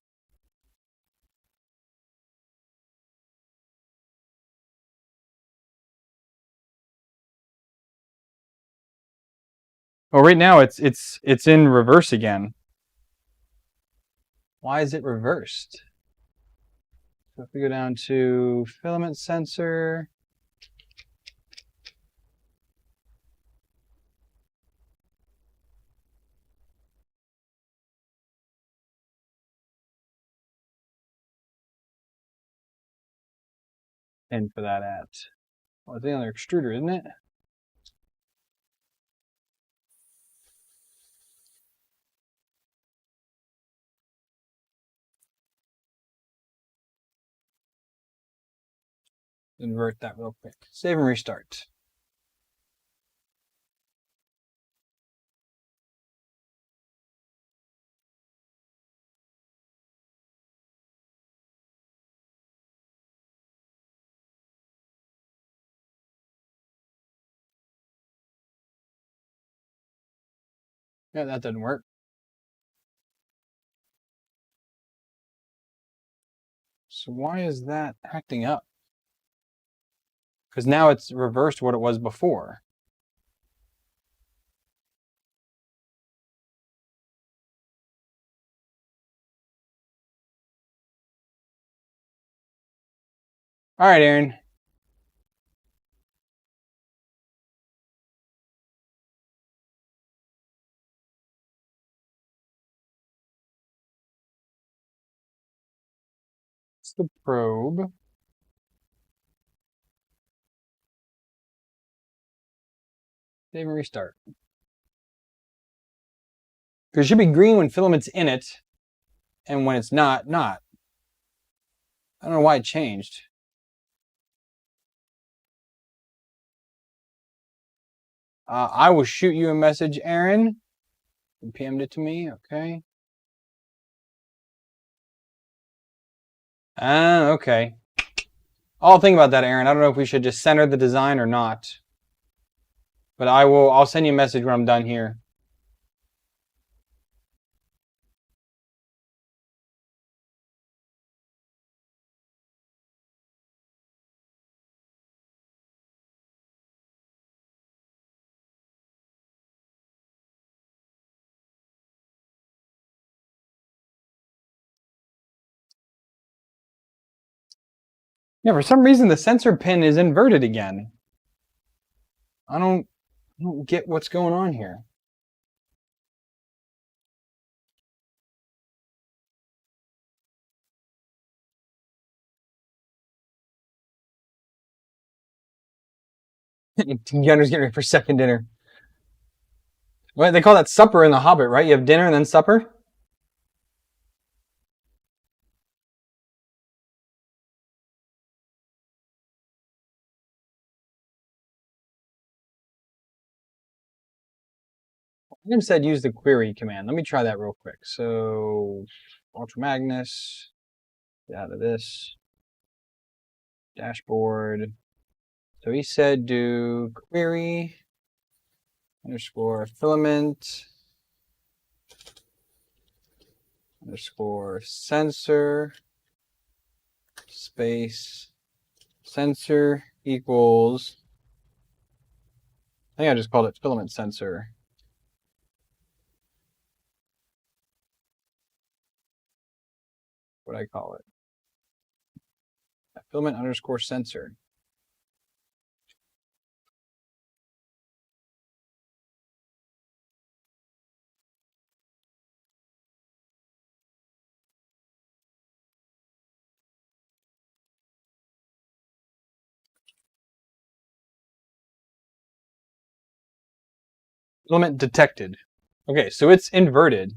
Well, right now it's in reverse again. Why is it reversed? So if we go down to filament sensor, and for that at, well, it's the other extruder, isn't it? Invert that real quick. Save and restart. Yeah, that didn't work. So why is that acting up? Because now it's reversed what it was before. All right, Aaron. It's the probe. Save and restart. Because it should be green when filament's in it, and when it's not, not. I don't know why it changed. I will shoot you a message, Aaron. You PM'd it to me, okay. Okay. I'll think about that, Aaron. I don't know if we should just center the design or not. But I'll send you a message when I'm done here. Yeah, for some reason the sensor pin is inverted again. I don't get what's going on here. Gunner's getting ready for second dinner. What they call that supper in The Hobbit, right? You have dinner and then supper. Jim said use the query command. Let me try that real quick. So Ultra Magnus, get out of this dashboard. So he said do query underscore filament underscore sensor space sensor equals, I think I just called it filament sensor. What do I call it? Filament underscore sensor. Filament detected. Okay, so it's inverted.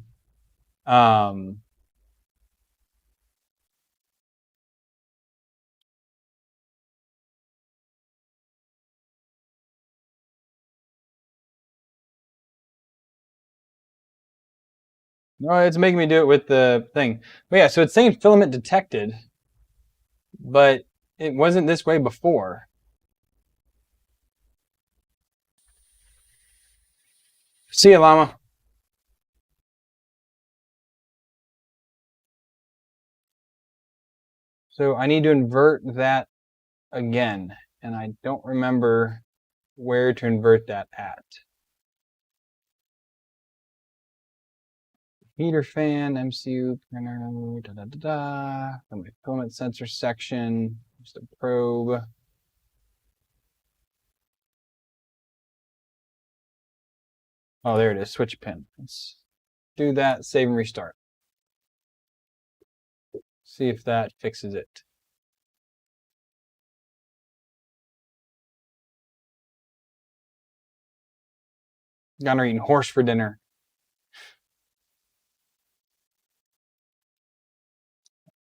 No, it's making me do it with the thing. But yeah, so it's saying filament detected, but it wasn't this way before. See you, Llama. So I need to invert that again, and I don't remember where to invert that at. Heater fan, MCU printer, From my filament sensor section, just a probe. Oh, there it is, switch pin. Let's do that, save and restart. See if that fixes it. Gunner eating horse for dinner.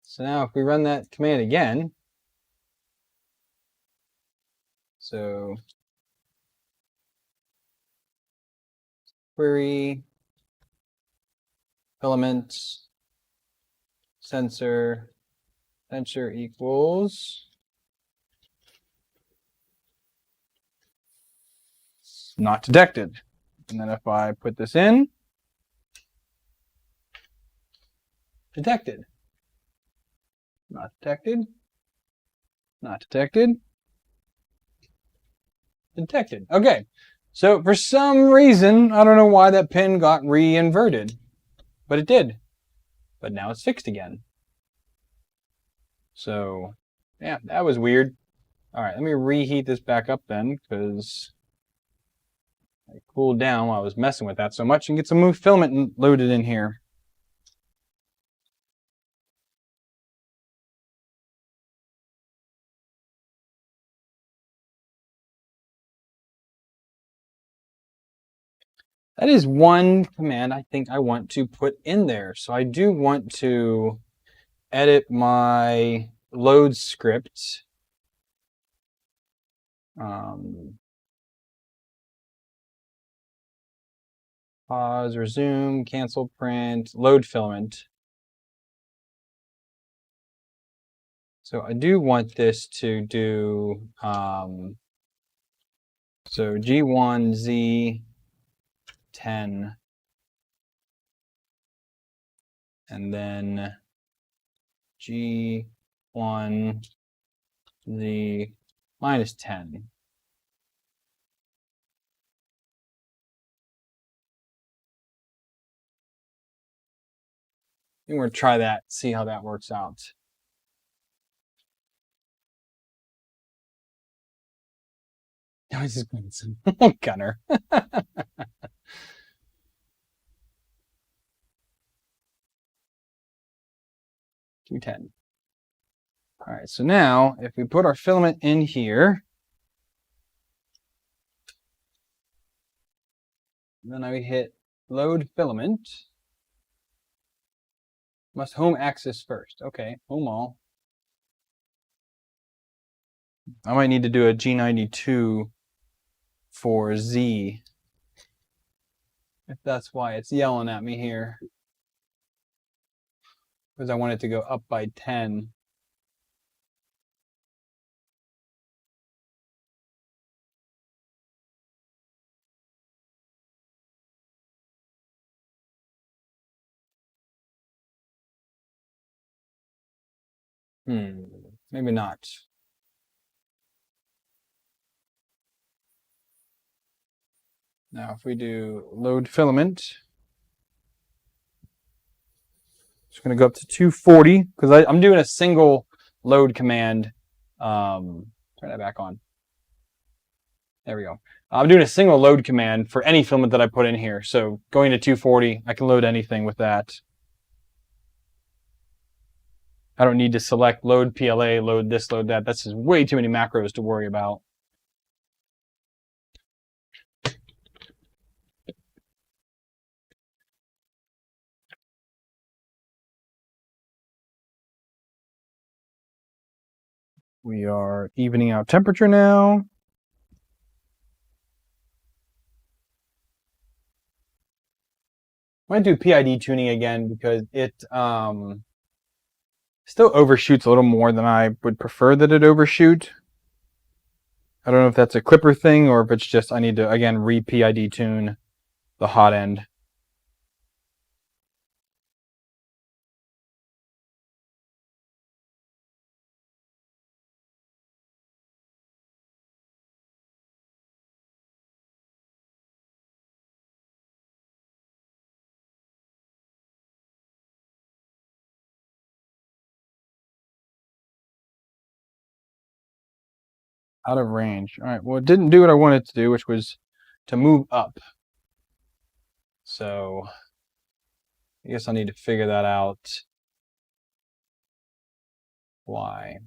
So now if we run that command again, so query filament sensor equals not detected. And then if I put this in, detected. Not detected. Not detected. Detected. Okay. So for some reason, I don't know why that pin got re-inverted, but it did. But now it's fixed again. So yeah, that was weird. All right, let me reheat this back up then, because I cooled down while I was messing with that so much, and get some new filament loaded in here. That is one command I think I want to put in there. So I do want to edit my load script. Pause, resume, cancel print, load filament. So I do want this to do, so G1, Z, 10, and then G1, Z, minus 10. And we're going to try that, see how that works out. No, he's just playing some Gunner. 210. All right, so now if we put our filament in here, then I hit load filament. Must home axis first. Okay, home all. I might need to do a G92 for Z, if that's why it's yelling at me here. Because I want it to go up by 10. Maybe not. Now if we do load filament, it's going to go up to 240 because I'm doing a single load command. Turn that back on. There we go. I'm doing a single load command for any filament that I put in here. So going to 240, I can load anything with that. I don't need to select load PLA, load this, load that. That's just way too many macros to worry about. We are evening out temperature now. I might do PID tuning again because it still overshoots a little more than I would prefer that it overshoot. I don't know if that's a clipper thing or if it's just I need to, again, re-PID tune the hot end. Out of range. All right, well, it didn't do what I wanted to do, which was to move up. So I guess I need to figure that out. Why?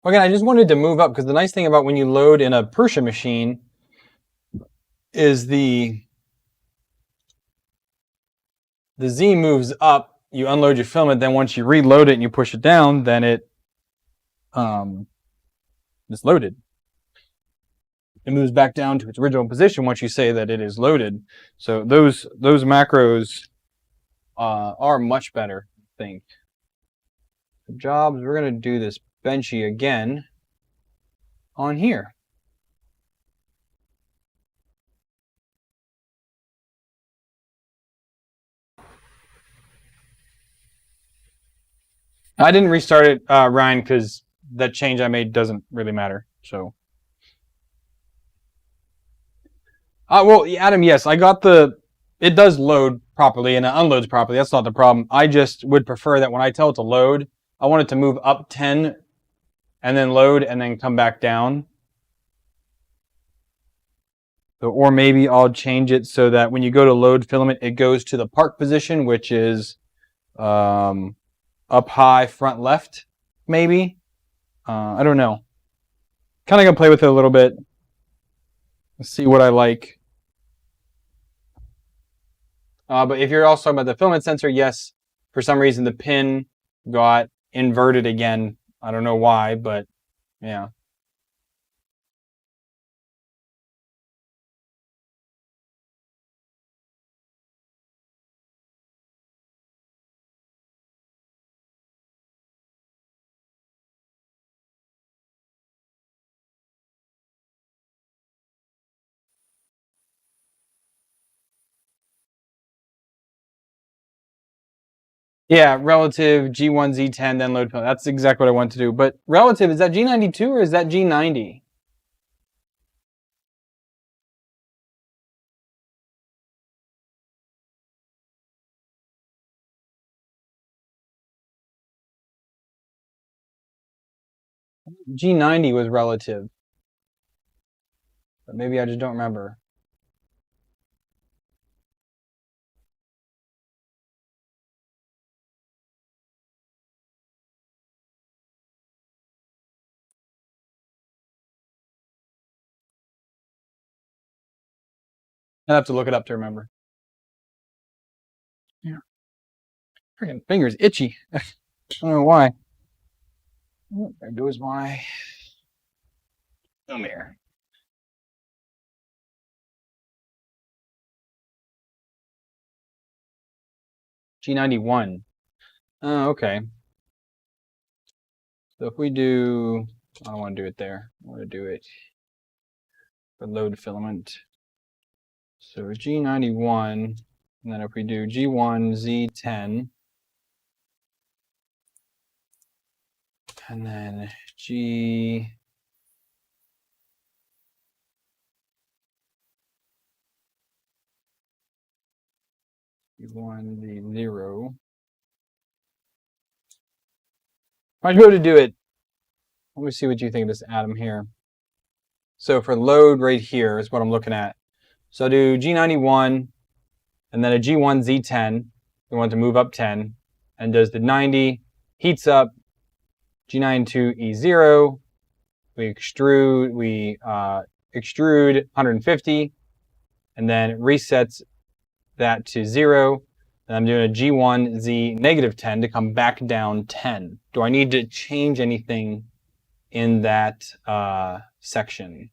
Again, I just wanted to move up because the nice thing about when you load in a Persia machine is the Z moves up, you unload your filament, then once you reload it and you push it down, then it's loaded. It moves back down to its original position once you say that it is loaded. So those macros are much better, I think. Jobs, we're going to do this Benchy again on here. I didn't restart it, Ryan, because that change I made doesn't really matter. So, well, Adam, yes, I got it does load properly and it unloads properly. That's not the problem. I just would prefer that when I tell it to load, I want it to move up 10 and then load and then come back down. So, or maybe I'll change it so that when you go to load filament, it goes to the park position, which is up high front left, maybe. I don't know. Kind of gonna play with it a little bit. Let's see what I like. But if you're also talking about the filament sensor, yes, for some reason the pin got inverted again. I don't know why, but yeah. Yeah, relative G1 Z10 then load fill. That's exactly what I want to do. But relative, is that G92 or is that G90? G90 was relative, but maybe I just don't remember. I'll have to look it up to remember. Yeah. Freaking fingers itchy. I don't know why. Oh, there goes my here. G91. Oh, okay. So if we do, I don't want to do it there. I want to do it for load filament. So G91, and then if we do G1 Z10, and then G G1 Z0. Might be able to do it. Let me see what you think of this atom here. So for load right here is what I'm looking at. So I'll do G91 and then a G1 Z10. We want to move up 10 and does the 90, heats up G92 E0. We extrude 150 and then resets that to 0. And I'm doing a G1 Z negative 10 to come back down 10. Do I need to change anything in that section?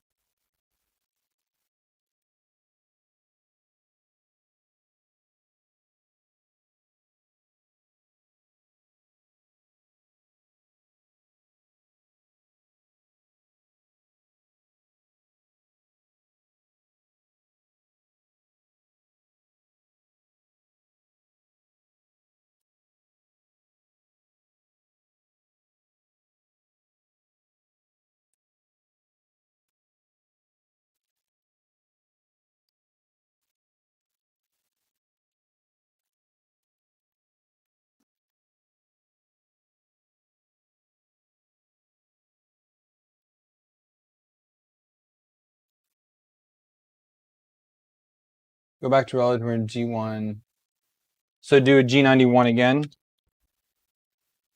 Go back to relative G1. So do a G91 again,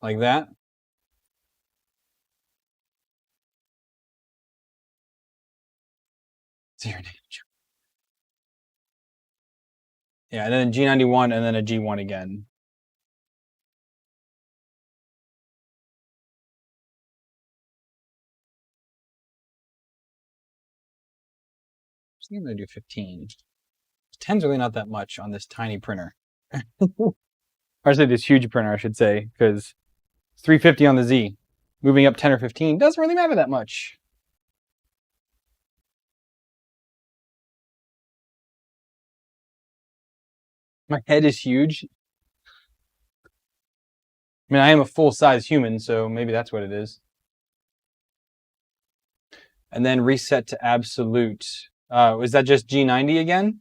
like that. Yeah, and then G91 and then a G1 again. I'm going to do 15. 10's really not that much on this tiny printer. Or I say this huge printer, I should say, because 350 on the Z. Moving up 10 or 15 doesn't really matter that much. My head is huge. I mean, I am a full-size human, so maybe that's what it is. And then reset to absolute. Is that just G90 again?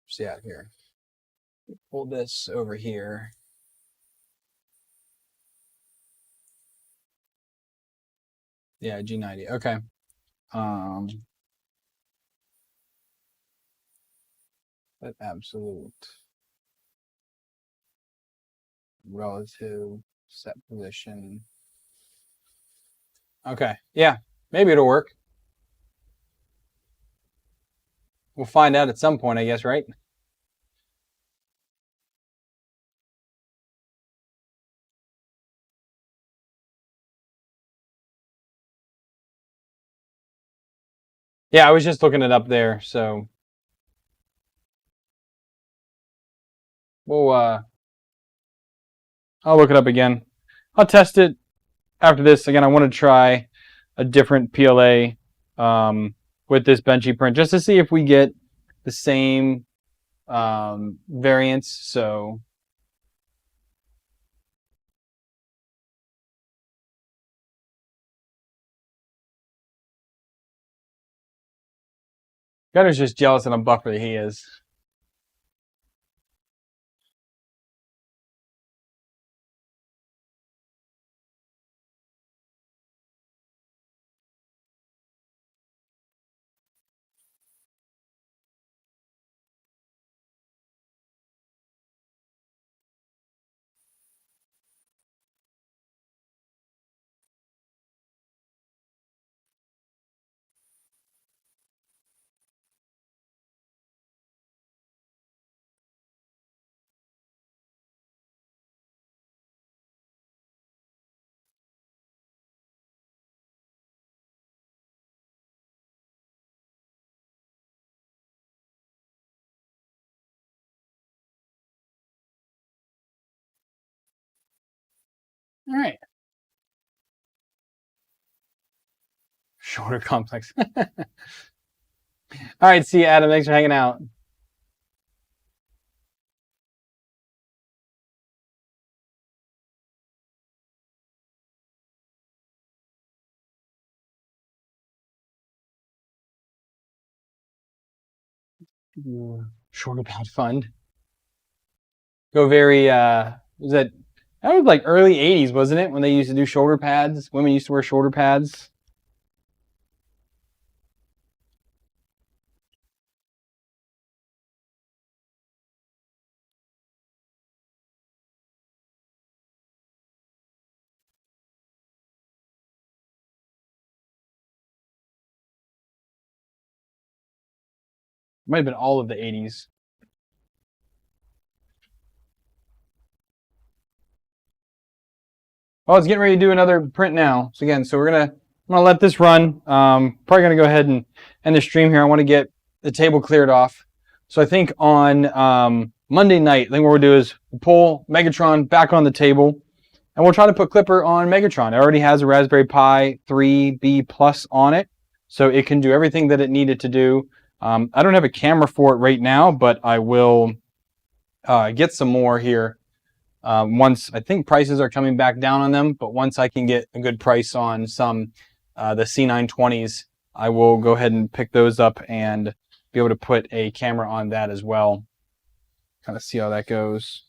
See out here. Pull this over here. Yeah, G90. Okay. But absolute relative set position. Okay. Yeah, maybe it'll work. We'll find out at some point, I guess, right? Yeah, I was just looking it up there, so we'll I'll look it up again. I'll test it after this. Again, I want to try a different PLA with this Benchy print just to see if we get the same variants. So Gunner's just jealous and I'm buffer that he is. All right. Shoulder complex. All right, see you, Adam. Thanks for hanging out. Shoulder pad fund. Go very was that was like early 80s, wasn't it? When they used to do shoulder pads. Women used to wear shoulder pads. Might have been all of the 80s. Oh, it's getting ready to do another print now. So again, I'm gonna let this run. Probably gonna go ahead and end the stream here. I want to get the table cleared off. So I think on Monday night, I think what we'll do is pull Megatron back on the table, and we'll try to put Clipper on Megatron. It already has a Raspberry Pi 3B Plus on it, so it can do everything that it needed to do. I don't have a camera for it right now, but I will get some more here. Once I think prices are coming back down on them, but once I can get a good price on some the C920s, I will go ahead and pick those up and be able to put a camera on that as well. Kind of see how that goes.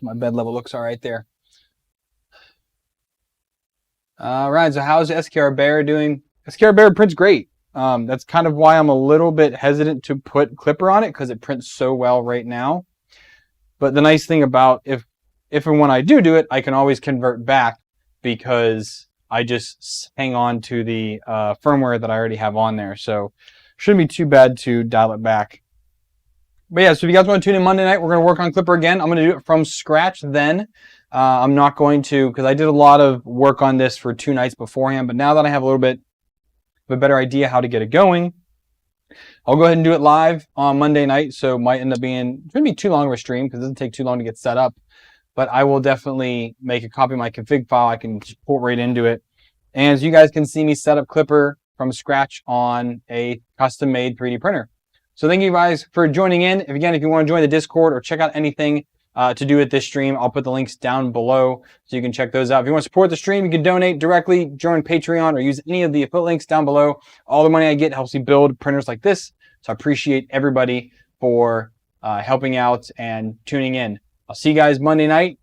My bed level looks all right there. Ryan, so how's SKR Bear doing? SKR Bear prints great. That's kind of why I'm a little bit hesitant to put Clipper on it, because it prints so well right now. But the nice thing about if and when I do it, I can always convert back, because I just hang on to the firmware that I already have on there. So shouldn't be too bad to dial it back. But yeah, so if you guys want to tune in Monday night, we're going to work on Clipper again. I'm going to do it from scratch then. I'm not going to, because I did a lot of work on this for 2 nights beforehand. But now that I have a little bit of a better idea how to get it going, I'll go ahead and do it live on Monday night. So it might end up being, it's going to be too long of a stream because it doesn't take too long to get set up. But I will definitely make a copy of my config file. I can port right into it. And as you guys can see me set up Clipper from scratch on a custom-made 3D printer. So thank you guys for joining in. If you want to join the Discord or check out anything to do with this stream, I'll put the links down below so you can check those out. If you want to support the stream, you can donate directly, join Patreon, or use any of the affiliate links down below. All the money I get helps me build printers like this. So I appreciate everybody for helping out and tuning in. I'll see you guys Monday night.